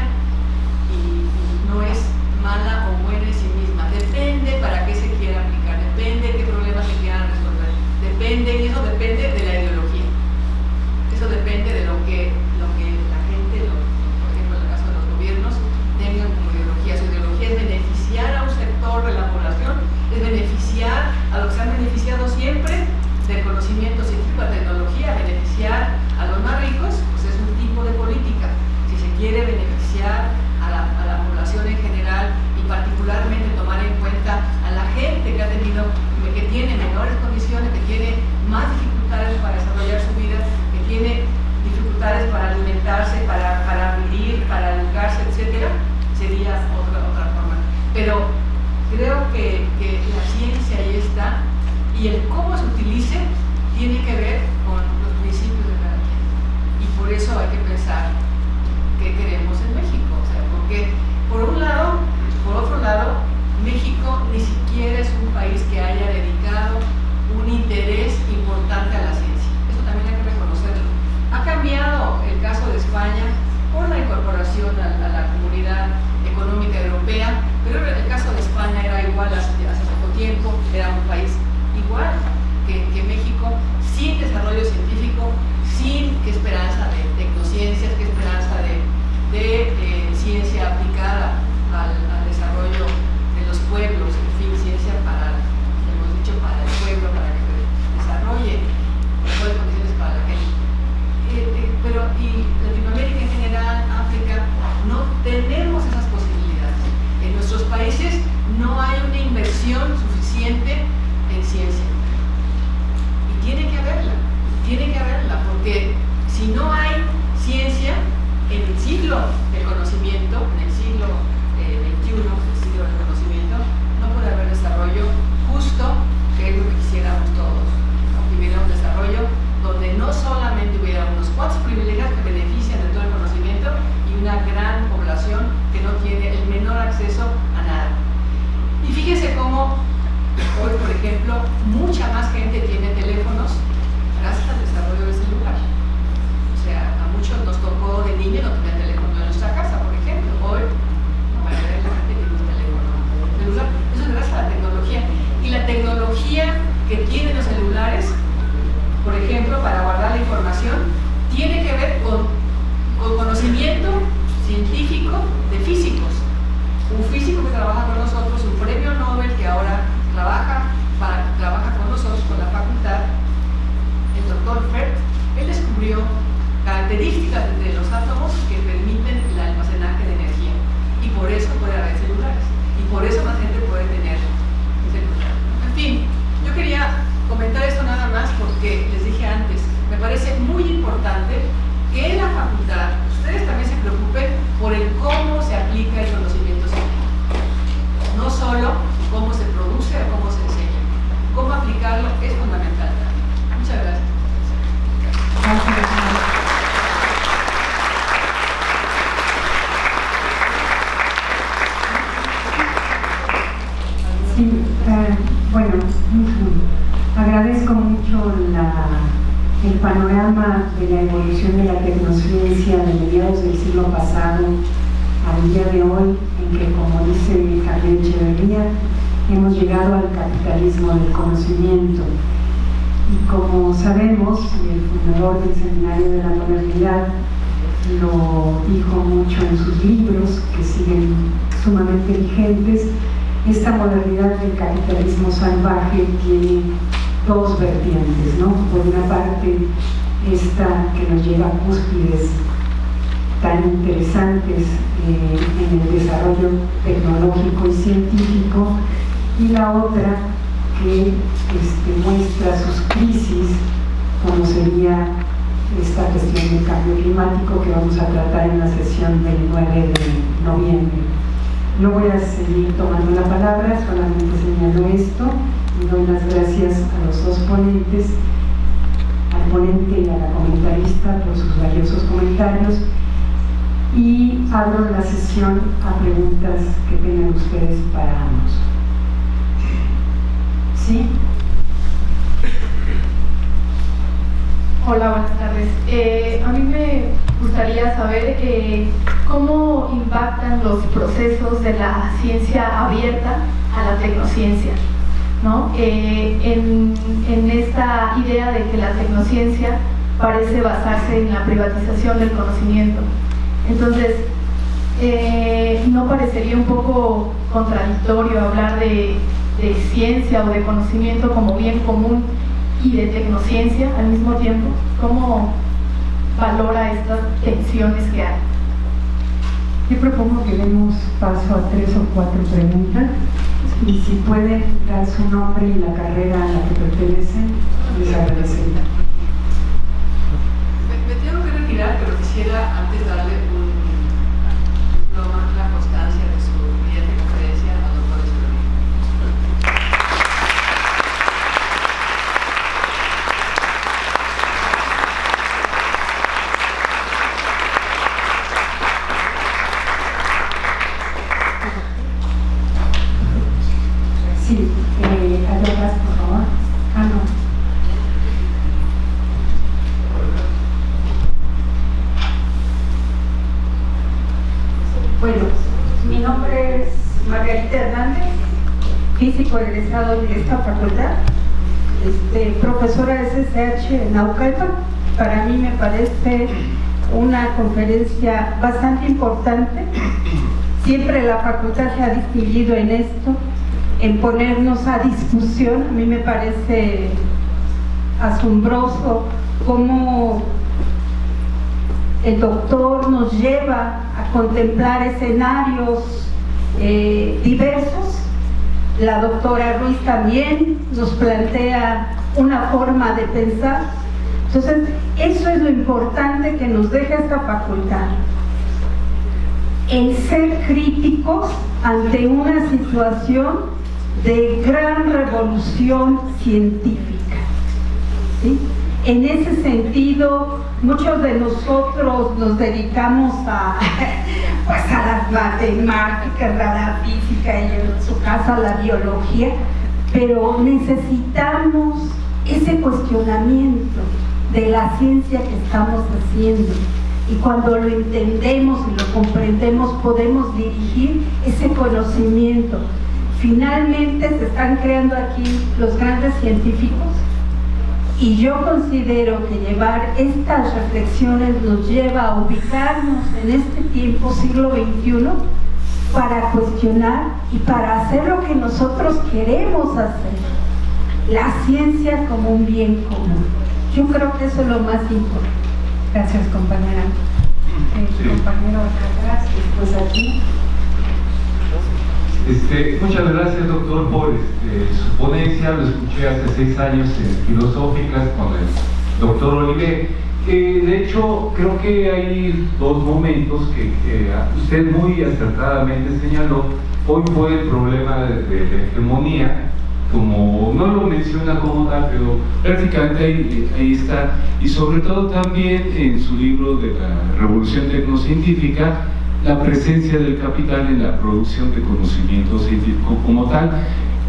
Speaker 3: no es mala o buena en sí misma, depende para qué se quiera aplicar, depende de qué problemas se quieran resolver, y eso depende de la ideología, eso depende de lo que la gente, por ejemplo en el caso de los gobiernos, tengan como ideología. Su ideología es beneficiar a un sector de la población, es beneficiar a los que se han beneficiado siempre del conocimiento científico, de tecnología, beneficiar a los más ricos, pues es un tipo de política. Si se quiere beneficiar a la población en general y particularmente tomar en cuenta a la gente que tiene menores condiciones, que tiene más dificultades para desarrollar su vida, que tiene dificultades para alimentarse, para vivir, para educarse, etc., sería otra forma. Pero creo que la ciencia ahí está, y el cómo se utilice tiene que ver con los principios de cada quien. Y por eso hay que pensar qué queremos en México. O sea, porque por otro lado, México ni siquiera es un país que haya dedicado un interés importante a la ciencia. Eso también hay que reconocerlo. Ha cambiado el caso de España por la incorporación a la Comunidad Económica Europea, pero el caso de España era igual hace poco tiempo, era un país igual que México, sin desarrollo científico, sin qué esperanza de tecnociencias, qué esperanza de ciencia aplicada al desarrollo de los pueblos, en fin, ciencia para el pueblo, para que se desarrolle mejores condiciones para la gente. Y Latinoamérica en general, África, no tenemos esas posibilidades. En nuestros países no hay una inversión suficiente en ciencia. Y tiene que haberla, porque si no hay ciencia en el siglo del conocimiento, en el siglo XXI, importante que en la facultad ustedes también se preocupen por el cómo se aplica el conocimiento científico. No solo cómo se produce o cómo se enseña. Cómo aplicarlo es fundamental también. Muchas gracias.
Speaker 1: Sí, bueno, agradezco mucho el panorama de la evolución de la tecnociencia de mediados del siglo pasado al día de hoy, en que, como dice Javier Echeverría, hemos llegado al capitalismo del conocimiento. Y como sabemos, el fundador del Seminario de la Modernidad lo dijo mucho en sus libros, que siguen sumamente vigentes, esta modernidad del capitalismo salvaje tiene dos vertientes, ¿no? Por una parte, esta que nos lleva a cúspides tan interesantes en el desarrollo tecnológico y científico, y la otra que muestra sus crisis, como sería esta cuestión del cambio climático que vamos a tratar en la sesión del 9 de noviembre. No voy a seguir tomando la palabra, solamente señalo esto y doy las gracias a los dos ponentes, al ponente y a la comentarista por sus valiosos comentarios, y abro la sesión a preguntas que tengan ustedes para ambos. ¿Sí?
Speaker 4: Hola, buenas tardes. A mí me gustaría saber cómo impactan los procesos de la ciencia abierta a la tecnociencia, ¿no? En esta idea de que la tecnociencia parece basarse en la privatización del conocimiento. Entonces, ¿no parecería un poco contradictorio hablar de ciencia o de conocimiento como bien común y de tecnociencia al mismo tiempo? ¿Cómo valora estas tensiones que hay?
Speaker 1: Yo propongo que demos paso a 3 o 4 preguntas, y si pueden dar su nombre y la carrera a la que pertenecen, les agradecería.
Speaker 3: Me tengo que retirar, pero quisiera antes darle una constancia de su brillante conferencia al doctor Echeverría.
Speaker 1: Sí, allá atrás, por favor. No.
Speaker 5: Bueno, mi nombre es Margarita Hernández, físico egresado de esta facultad, profesora de CCH en Naucalpan. Para mí me parece una conferencia bastante importante. Siempre la facultad se ha distinguido en esto, en ponernos a discusión. A mí me parece asombroso cómo el doctor nos lleva a contemplar escenarios diversos. La doctora Ruiz también nos plantea una forma de pensar. Entonces, eso es lo importante que nos deja esta facultad, el ser críticos ante una situación de gran revolución científica, ¿sí? En ese sentido, muchos de nosotros nos dedicamos a las matemáticas, a la física y en su caso a la biología, pero necesitamos ese cuestionamiento de la ciencia que estamos haciendo, y cuando lo entendemos y lo comprendemos podemos dirigir ese conocimiento. Finalmente se están creando aquí los grandes científicos, y yo considero que llevar estas reflexiones nos lleva a ubicarnos en este tiempo, siglo XXI, para cuestionar y para hacer lo que nosotros queremos hacer, la ciencia como un bien común. Yo creo que eso es lo más importante.
Speaker 1: Gracias, compañera. Compañero acá atrás, después aquí.
Speaker 6: Muchas gracias, doctor, por su ponencia. Lo escuché hace 6 años en Filosóficas con el doctor Olivé, De hecho, creo que hay dos momentos que usted muy acertadamente señaló. Hoy fue el problema de la hegemonía, como no lo menciona como tal, pero prácticamente ahí está. Y sobre todo también en su libro de la Revolución Tecnocientífica, la presencia del capital en la producción de conocimiento científico como tal.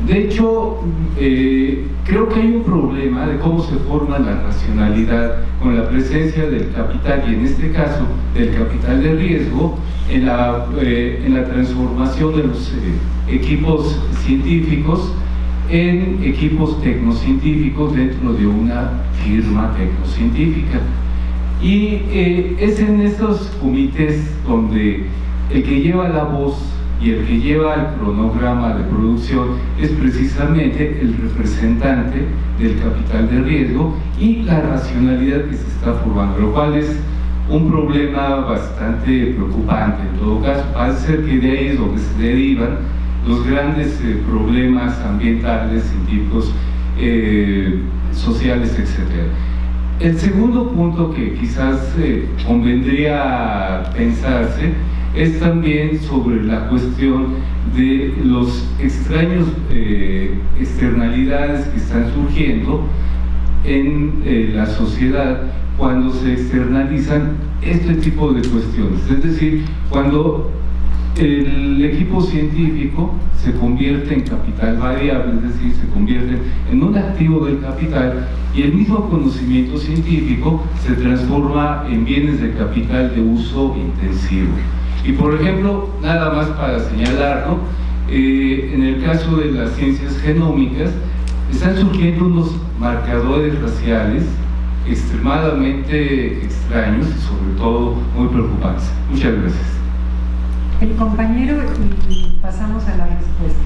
Speaker 6: De hecho, creo que hay un problema de cómo se forma la racionalidad con la presencia del capital, y en este caso del capital de riesgo, en la transformación de los equipos científicos en equipos tecnocientíficos dentro de una firma tecnocientífica. Y es en estos comités donde el que lleva la voz y el que lleva el cronograma de producción es precisamente el representante del capital de riesgo y la racionalidad que se está formando, lo cual es un problema bastante preocupante. En todo caso, parece ser que de ahí es donde se derivan los grandes problemas ambientales, científicos, sociales, etc. El segundo punto que quizás convendría pensarse es también sobre la cuestión de los extraños externalidades que están surgiendo en la sociedad cuando se externalizan este tipo de cuestiones. Es decir, cuando el equipo científico se convierte en capital variable, es decir, se convierte en un activo del capital, y el mismo conocimiento científico se transforma en bienes de capital de uso intensivo. Y por ejemplo, nada más para señalarlo, en el caso de las ciencias genómicas, están surgiendo unos marcadores raciales extremadamente extraños y sobre todo muy preocupantes. Muchas gracias.
Speaker 1: El compañero, y pasamos a la respuesta.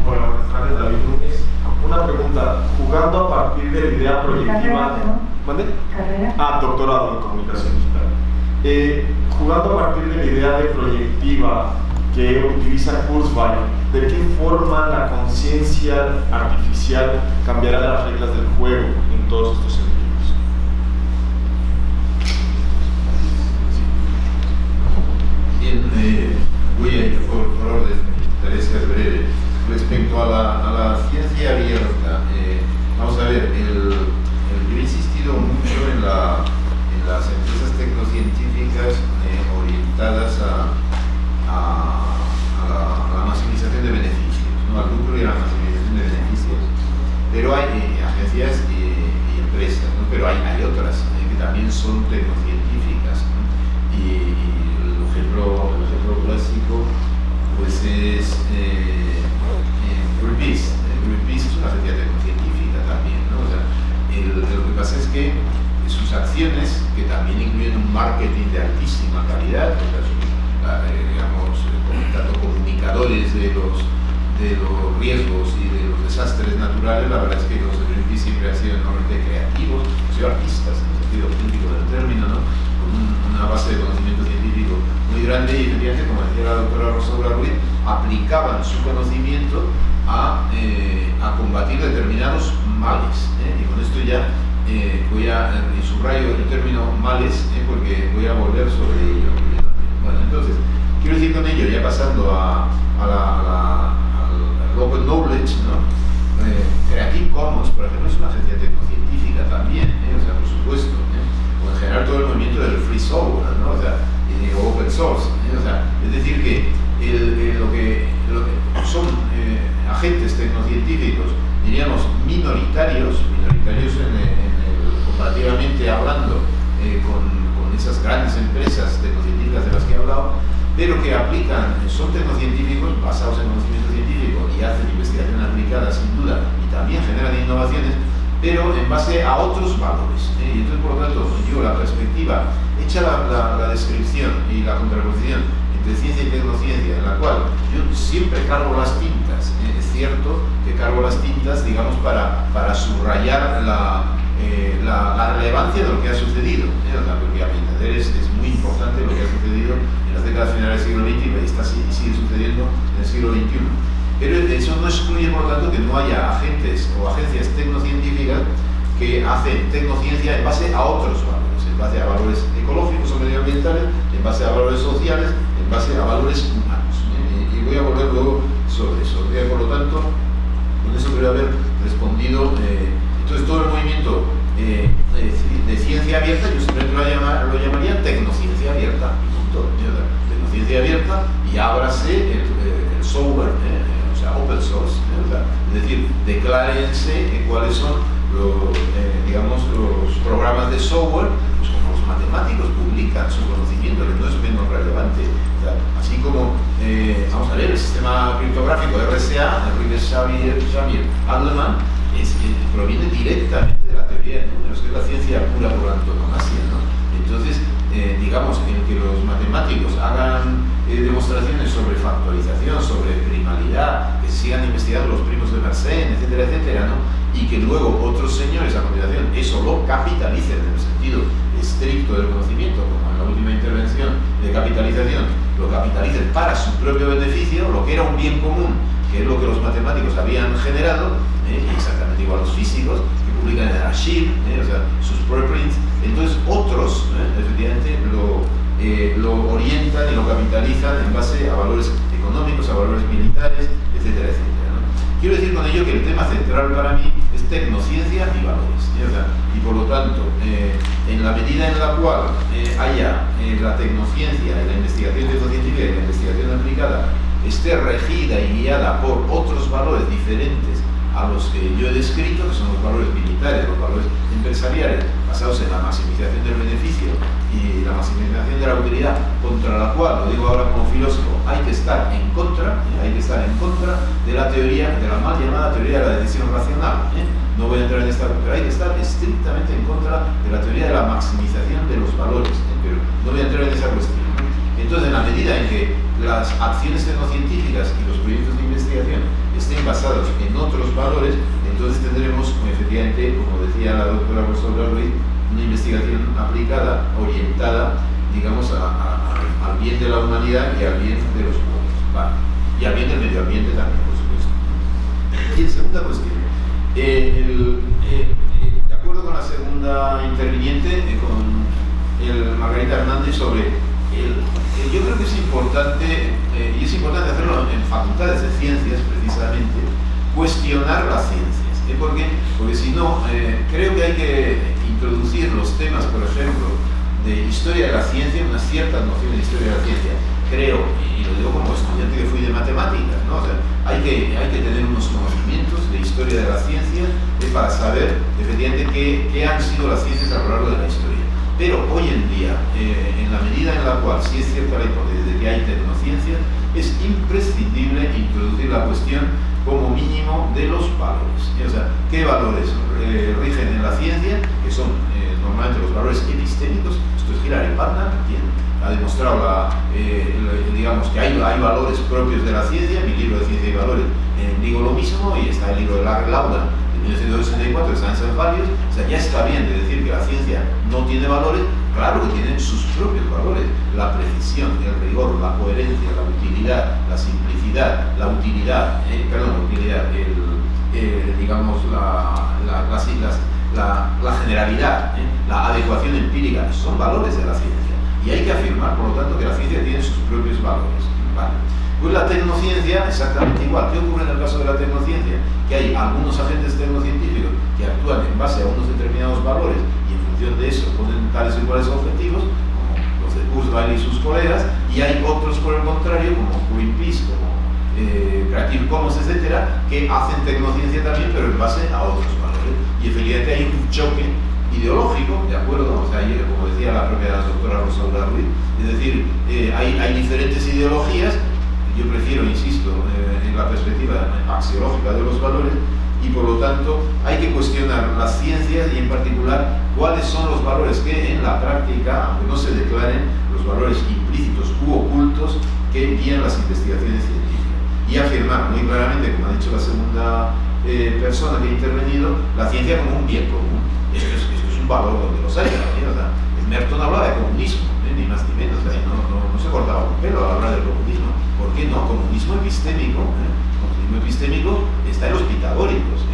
Speaker 7: Bueno, buenas tardes, David Núñez. Una pregunta, jugando a partir de la idea proyectiva... ¿Mande? ¿Carrera? Doctorado en comunicación digital. Jugando a partir de la idea de proyectiva que utiliza Kurzweil, ¿de qué forma la conciencia artificial cambiará las reglas del juego en todos estos sentidos?
Speaker 2: Bien, voy a ir por orden, trataré de ser breve. Respecto a la ciencia abierta, vamos a ver, yo he insistido mucho en las empresas tecnocientíficas orientadas a la maximización de beneficios, ¿no? Al lucro y a la maximización de beneficios. Pero hay agencias y empresas, ¿no? Pero hay otras que también son tecnocientíficas, ¿no? Y el ejemplo clásico pues es Greenpeace. Greenpeace es una agencia tecnocientífica también, ¿no? O sea, lo que pasa es que sus acciones, que también incluyen un marketing de altísima calidad, digamos, tanto comunicadores de los riesgos y de los desastres naturales, la verdad es que los de Greenpeace siempre han sido enormemente creativos, han sido artistas en el sentido crítico del término, ¿no? Con una base de conocimiento científico muy grande, y efectivamente, como decía la doctora Rosaura Ruiz, aplicaban su conocimiento a combatir determinados males, y con esto ya voy a subrayo el término males, porque voy a volver sobre ello. Bueno, entonces, quiero decir con ello, ya pasando al Open Knowledge, ¿no? Creative Commons, por ejemplo, es una agencia tecnocientífica también, o sea, por supuesto, o en general todo el movimiento del free software, ¿no? O sea, open source, o sea, es decir que lo que son agentes tecnocientíficos, diríamos minoritarios comparativamente hablando con esas grandes empresas tecnocientíficas de las que he hablado, pero que son tecnocientíficos basados en conocimiento científico y hacen investigación aplicada sin duda, y también generan innovaciones, pero en base a otros valores, y entonces por lo tanto yo la perspectiva, hecha la descripción y la contraposición entre ciencia y tecnociencia, en la cual yo siempre cargo las tintas, es cierto que cargo las tintas, digamos, para subrayar la relevancia de lo que ha sucedido, porque a mi entender es muy importante lo que ha sucedido en las décadas finales del siglo XX y sigue sucediendo en el siglo XXI. Pero eso no excluye, por lo tanto, que no haya agentes o agencias tecnocientíficas que hacen tecnociencia en base a otros valores, en en base a valores ecológicos o medioambientales, en base a valores sociales, en base a valores humanos. Y voy a volver luego sobre eso. Por lo tanto, con eso creo haber respondido. Entonces, todo el movimiento de ciencia abierta, yo siempre lo llamaría tecnociencia abierta. Punto. Tecnociencia abierta, y ábrase el software, o sea, open source. Es decir, declárense cuáles son los programas de software, pues como los matemáticos publican su conocimiento, que no es menos relevante. O sea, así como, vamos a ver, el sistema criptográfico RSA, de Xavier Adleman, proviene directamente de la teoría de números, que es la ciencia pura por antonomasia, ¿no? Entonces, digamos, el que los matemáticos hagan demostraciones sobre factorización, sobre primalidad, que se sigan investigando los primos de Mersenne, etcétera, etcétera, ¿no? Y que luego otros señores a continuación eso lo capitalicen en el sentido estricto del conocimiento, como en la última intervención de capitalización, lo capitalicen para su propio beneficio, lo que era un bien común, que es lo que los matemáticos habían generado, exactamente igual los físicos, que publican en el archive, o sea, sus preprints. Entonces otros, efectivamente, lo orientan y lo capitalizan en base a valores económicos, a valores militares, etcétera, etcétera, ¿no? Quiero decir con ello que el tema central para mí es tecnociencia y valores, o sea, y por lo tanto, en la medida en la cual haya la tecnociencia y la investigación tecnocientífica y la investigación aplicada esté regida y guiada por otros valores diferentes a los que yo he descrito, que son los valores militares, los valores empresariales, basados en la maximización del beneficio y la maximización de la utilidad, contra la cual, lo digo ahora como filósofo, hay que estar en contra de la teoría, de la mal llamada teoría de la decisión racional. No voy a entrar en esta, pero hay que estar estrictamente en contra de la teoría de la maximización de los valores, pero no voy a entrar en esa cuestión. Entonces, en la medida en que las acciones tecnocientíficas y los proyectos de investigación estén basados en otros valores, entonces tendremos, efectivamente, como decía la doctora Rosaura Ruiz, una investigación aplicada, orientada, digamos, al bien de la humanidad y al bien de los pueblos, ¿vale? Y al bien del medio ambiente también, por supuesto. Y en segunda cuestión, de acuerdo con la segunda interviniente, con Margarita Hernández, sobre yo creo que es importante, y es importante hacerlo en facultades de ciencias precisamente, cuestionar las ciencias. ¿Por qué? Porque si no, creo que hay que introducir los temas, por ejemplo, de historia de la ciencia, una cierta noción de historia de la ciencia. Creo, y lo digo como estudiante que fui de matemáticas, ¿no? O sea, hay que tener unos conocimientos de historia de la ciencia para saber, efectivamente, qué han sido las ciencias a lo largo de la historia. Pero hoy en día, en la medida en la cual sí es cierta la hipótesis de que hay tecnociencia, es imprescindible introducir la cuestión como mínimo de los valores. O sea, ¿qué valores rigen en la ciencia? Que son normalmente los valores epistémicos. Esto es Hilary Putnam, quien ha demostrado digamos que hay valores propios de la ciencia. Mi libro de Ciencia y Valores digo lo mismo, y está el libro de Larry Laudan de 1964, de Science and Values. O sea, ya está bien de decir que la ciencia no tiene valores. Claro que tienen sus propios valores: la precisión, el rigor, la coherencia, la utilidad, la simplicidad, la utilidad, digamos, la generalidad, la adecuación empírica. Son valores de la ciencia, y hay que afirmar, por lo tanto, que la ciencia tiene sus propios valores, ¿vale? Pues la tecnociencia, exactamente igual. ¿Qué ocurre en el caso de la tecnociencia? Que hay algunos agentes tecnocientíficos que actúan en base a unos determinados valores, y en función de eso ponen tales y cuales objetivos, como los de Kurzweil y sus colegas, y hay otros, por el contrario, como Greenpeace, como Creative Commons, etcétera, que hacen tecnociencia también, pero en base a otros valores. Y efectivamente hay un choque ideológico, ¿de acuerdo? O sea, como decía la propia doctora Rosaura Ruiz, es decir, hay diferentes ideologías. Yo prefiero, insisto, en la perspectiva axiológica de los valores, y por lo tanto hay que cuestionar las ciencias, y en particular cuáles son los valores que en la práctica, aunque no se declaren, los valores implícitos u ocultos que guían las investigaciones científicas, y afirmar muy claramente, como ha dicho la segunda persona que ha intervenido, la ciencia como un bien común. Esto es un valor donde los hay. O sea, Merton hablaba de comunismo, ni más ni menos. no se cortaba un pelo a la hora del comunismo. ¿Por qué no? Comunismo epistémico. Comunismo epistémico está en los pitagóricos.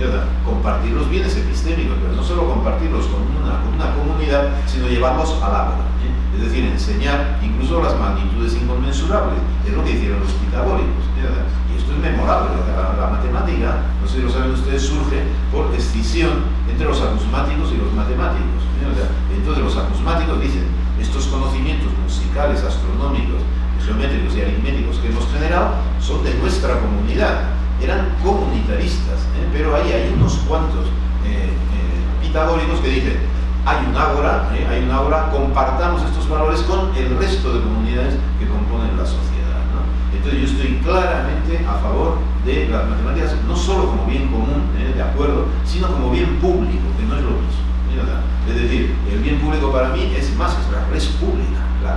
Speaker 2: Compartir los bienes epistémicos, pero no solo compartirlos con una comunidad, sino llevarlos al aula. Es decir, enseñar incluso las magnitudes inconmensurables. Es lo que hicieron los pitagóricos. Y esto es memorable. La matemática, no sé si lo saben ustedes, surge por escisión entre los acusmáticos y los matemáticos. Entonces los acusmáticos dicen, estos conocimientos musicales, astronómicos, geométricos y aritméticos que hemos generado son de nuestra comunidad. Eran comunitaristas, pero ahí hay unos cuantos pitagóricos que dicen, hay un ágora, compartamos estos valores con el resto de comunidades que componen la sociedad, ¿no? Entonces yo estoy claramente a favor de las matemáticas, no solo como bien común, de acuerdo, sino como bien público, que no es lo mismo. Es decir, el bien público para mí es más, es la res pública, la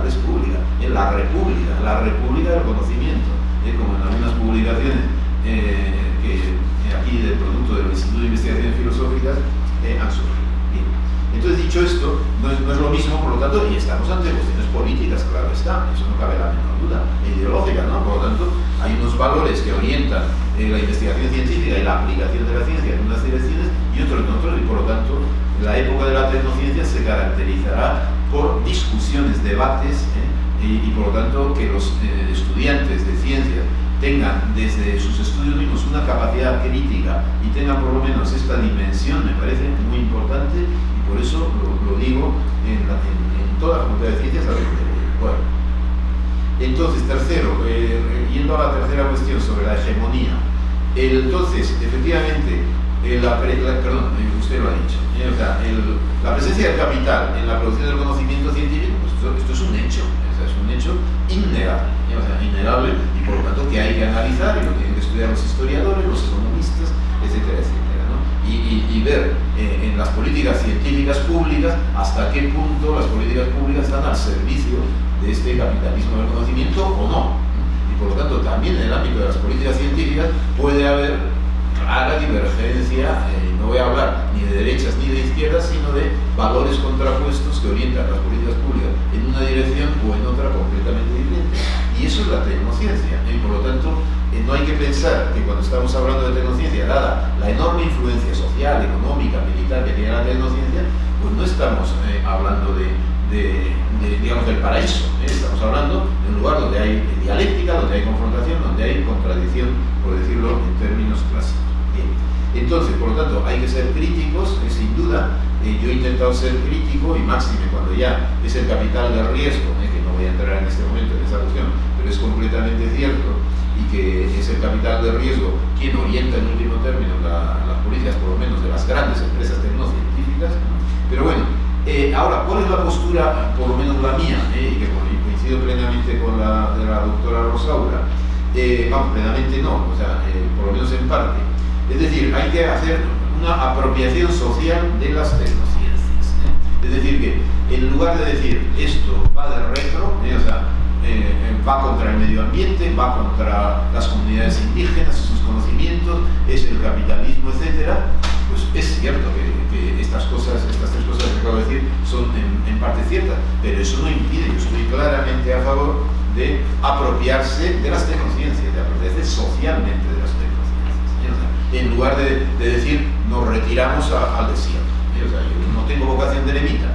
Speaker 2: república del conocimiento, como en algunas publicaciones que aquí del producto del Instituto de Investigaciones Filosóficas han surgido. Bien. Entonces, dicho esto, no es lo mismo, por lo tanto, y estamos ante cuestiones políticas, claro está, eso no cabe la menor duda, ideológica, ¿no? Por lo tanto, hay unos valores que orientan la investigación científica y la aplicación de la ciencia en unas direcciones y otros en otros, y por lo tanto, la época de la tecnociencia se caracterizará por discusiones, debates, y por lo tanto que los estudiantes de ciencias tengan desde sus estudios mismos una capacidad crítica y tengan por lo menos esta dimensión me parece muy importante, y por eso lo digo en toda la Facultad de Ciencias. Bueno, entonces, tercero, yendo a la tercera cuestión sobre la hegemonía, entonces, efectivamente, perdón, usted lo ha dicho, la presencia del capital en la producción del conocimiento científico, pues esto es un hecho, es un hecho innegable, y por lo tanto que hay que analizar, y lo tienen que estudiar los historiadores, los economistas, etcétera, etcétera, ¿no? Y ver en las políticas científicas públicas hasta qué punto las políticas públicas están al servicio de este capitalismo del conocimiento o no. Y por lo tanto también en el ámbito de las políticas científicas puede haber clara divergencia, no voy a hablar ni de derechas ni de izquierdas, sino de valores contrapuestos que orientan las políticas públicas en una dirección o en otra completamente diferente. Y eso es la tecnociencia, y por lo tanto no hay que pensar que cuando estamos hablando de tecnociencia, dada la enorme influencia social, económica, militar que tiene la tecnociencia, pues no estamos hablando digamos, del paraíso, estamos hablando de un lugar donde hay dialéctica, donde hay confrontación, donde hay contradicción, por decirlo en términos clásicos. Bien. Entonces, por lo tanto, hay que ser críticos, sin duda. Yo he intentado ser crítico, y máxime cuando ya es el capital de riesgo, que no voy a entrar en este momento en esa cuestión, pero es completamente cierto, y que es el capital de riesgo quien orienta en último término las políticas, por lo menos de las grandes empresas tecnocientíficas. Pero bueno, ahora, ¿cuál es la postura, por lo menos la mía, y que coincido plenamente con la de la doctora Rosaura? Vamos, plenamente no, por lo menos en parte. Es decir, hay que hacer una apropiación social de las tecnociencias. Es decir, que en lugar de decir esto va de retro, va contra el medio ambiente, va contra las comunidades indígenas y sus conocimientos, es el capitalismo, etcétera, pues es cierto que estas tres cosas que acabo de decir son en parte ciertas, pero eso no impide, yo estoy claramente a favor de apropiarse de las tecnociencias, de apropiarse socialmente de las tecnociencias, en lugar de decir nos retiramos al desierto. Yo no tengo vocación de eremita,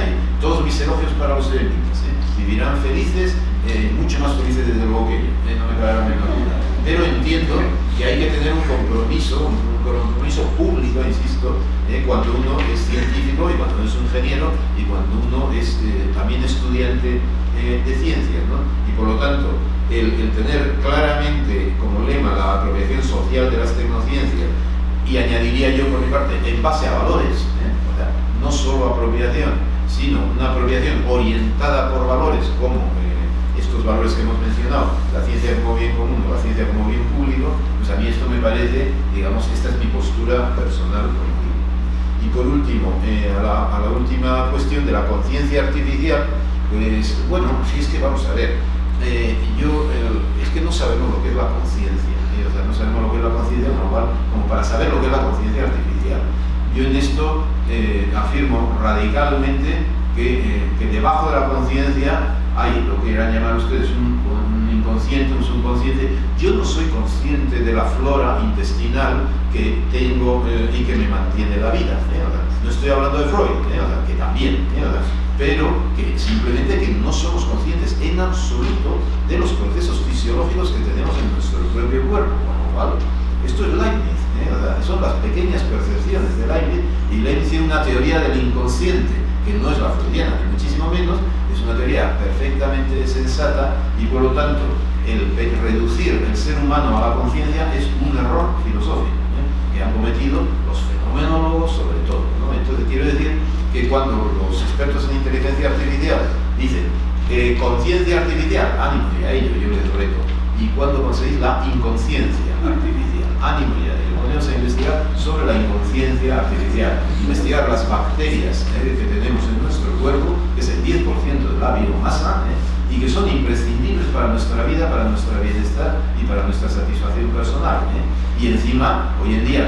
Speaker 2: y todos mis elogios para los eremitas, vivirán felices, mucho más felices desde luego que yo, no me cabe la menor duda. Pero entiendo que hay que tener un compromiso público, insisto, cuando uno es científico y cuando uno es ingeniero y cuando uno es también estudiante de ciencias, ¿no? Y por lo tanto, el tener claramente como lema la apropiación social de las tecnociencias, y añadiría yo por mi parte, en base a valores, no solo apropiación, sino una apropiación orientada por valores como estos valores que hemos mencionado, la ciencia como bien común o la ciencia como bien público, pues a mí esto me parece, digamos, esta es mi postura personal política. Y por último, a la última cuestión de la conciencia artificial, pues bueno, si es que vamos a ver, es que no sabemos lo que es la conciencia, no sabemos lo que es la conciencia global como para saber lo que es la conciencia artificial. Yo en esto afirmo radicalmente que debajo de la conciencia hay lo que irán llamar ustedes un inconsciente, un subconsciente. Yo no soy consciente de la flora intestinal que tengo y que me mantiene la vida. No estoy hablando de Freud, que también, pero que simplemente que no somos conscientes en absoluto de los procesos fisiológicos que tenemos en nuestro propio cuerpo. Con lo cual, esto es Leibniz, son las pequeñas percepciones de Leibniz, y Leibniz tiene una teoría del inconsciente, que no es la freudiana, ni muchísimo menos, es una teoría perfectamente sensata, y por lo tanto, el reducir el ser humano a la conciencia es un error filosófico, que han cometido los fenomenólogos sobre todo, ¿no? Entonces quiero decir que cuando los expertos en inteligencia artificial dicen conciencia artificial, ánimo y a ello, yo les reto, y cuando conseguís la inconsciencia artificial, ánimo y a ello, ponemos a investigar sobre la inconsciencia artificial, investigar las bacterias que tenemos en nuestro cuerpo, que es el 10% de la biomasa, y que son imprescindibles para nuestra vida, para nuestro bienestar y para nuestra satisfacción personal. Y encima, hoy en día,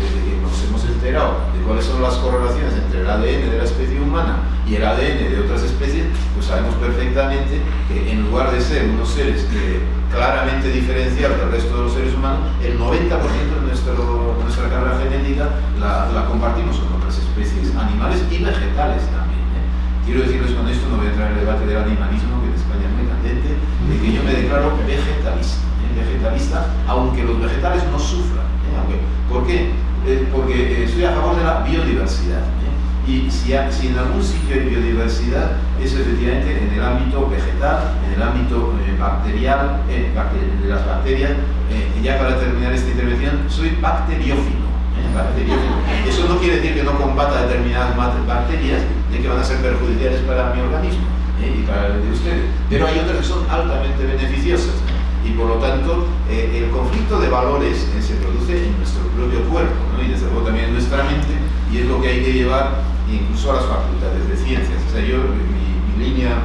Speaker 2: desde que nos hemos enterado de cuáles son las correlaciones entre el ADN de la especie humana y el ADN de otras especies, pues sabemos perfectamente que en lugar de ser unos seres claramente diferenciados del resto de los seres humanos, el 90% de nuestra carga genética la compartimos con otras especies animales y vegetales también. Quiero decirles con esto, no voy a entrar en el debate del animalismo, que en España es muy candente, de que yo me declaro vegetalista, aunque los vegetales no sufran. ¿Por qué? Porque estoy a favor de la biodiversidad. Y si en algún sitio hay biodiversidad, es efectivamente en el ámbito vegetal, en el ámbito bacterial, de las bacterias. Ya para terminar esta intervención, soy bacteriófilo. Eso no quiere decir que no combata determinadas bacterias de que van a ser perjudiciales para mi organismo y para el de ustedes, pero hay otras que son altamente beneficiosas, y por lo tanto el conflicto de valores se produce en nuestro propio cuerpo, ¿no? Y desde luego también en nuestra mente, y es lo que hay que llevar incluso a las facultades de ciencias. O sea, yo, mi línea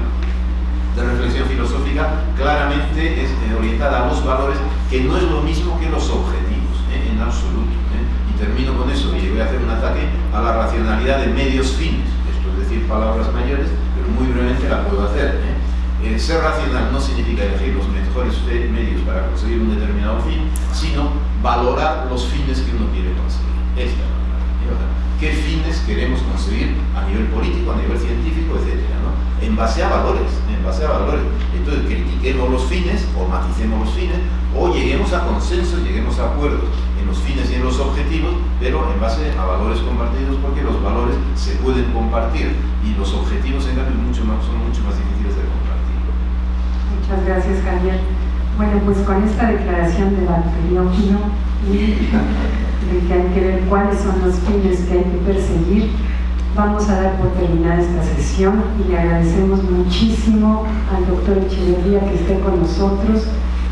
Speaker 2: de reflexión filosófica claramente es orientada a los valores, que no es lo mismo que los objetivos, en absoluto. Termino con eso y voy a hacer un ataque a la racionalidad de medios fines. Esto es decir palabras mayores, pero muy brevemente la puedo hacer. Ser racional no significa elegir los mejores medios para conseguir un determinado fin, sino valorar los fines que uno quiere conseguir. Esta es la verdad. ¿Qué fines queremos conseguir a nivel político, a nivel científico, etcétera, ¿no? En base a valores, Entonces critiquemos los fines o maticemos los fines, o lleguemos a consensos, lleguemos a acuerdos en los fines y en los objetivos, pero en base a valores compartidos, porque los valores se pueden compartir y los objetivos, en cambio, son mucho más difíciles de compartir.
Speaker 1: Muchas gracias, Javier. Bueno, pues con esta declaración de bacteriófilo y de que hay que ver cuáles son los fines que hay que perseguir, vamos a dar por terminada esta sesión, y le agradecemos muchísimo al doctor Echeverría que esté con nosotros,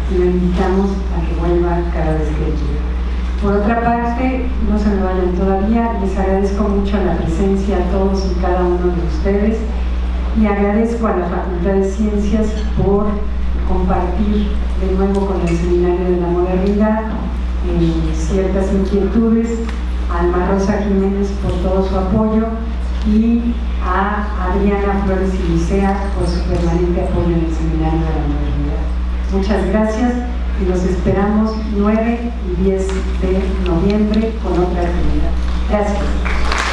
Speaker 1: y lo invitamos a que vuelva cada vez que quiera. Por otra parte, no se me vayan todavía, les agradezco mucho la presencia a todos y cada uno de ustedes, y agradezco a la Facultad de Ciencias por compartir de nuevo con el Seminario de la Modernidad ciertas inquietudes, a Alma Rosa Jiménez por todo su apoyo, y a Adriana Flores y Licea por su permanente apoyo en el Seminario de la Modernidad. Muchas gracias, y los esperamos 9 y 10 de noviembre con otra actividad. Gracias.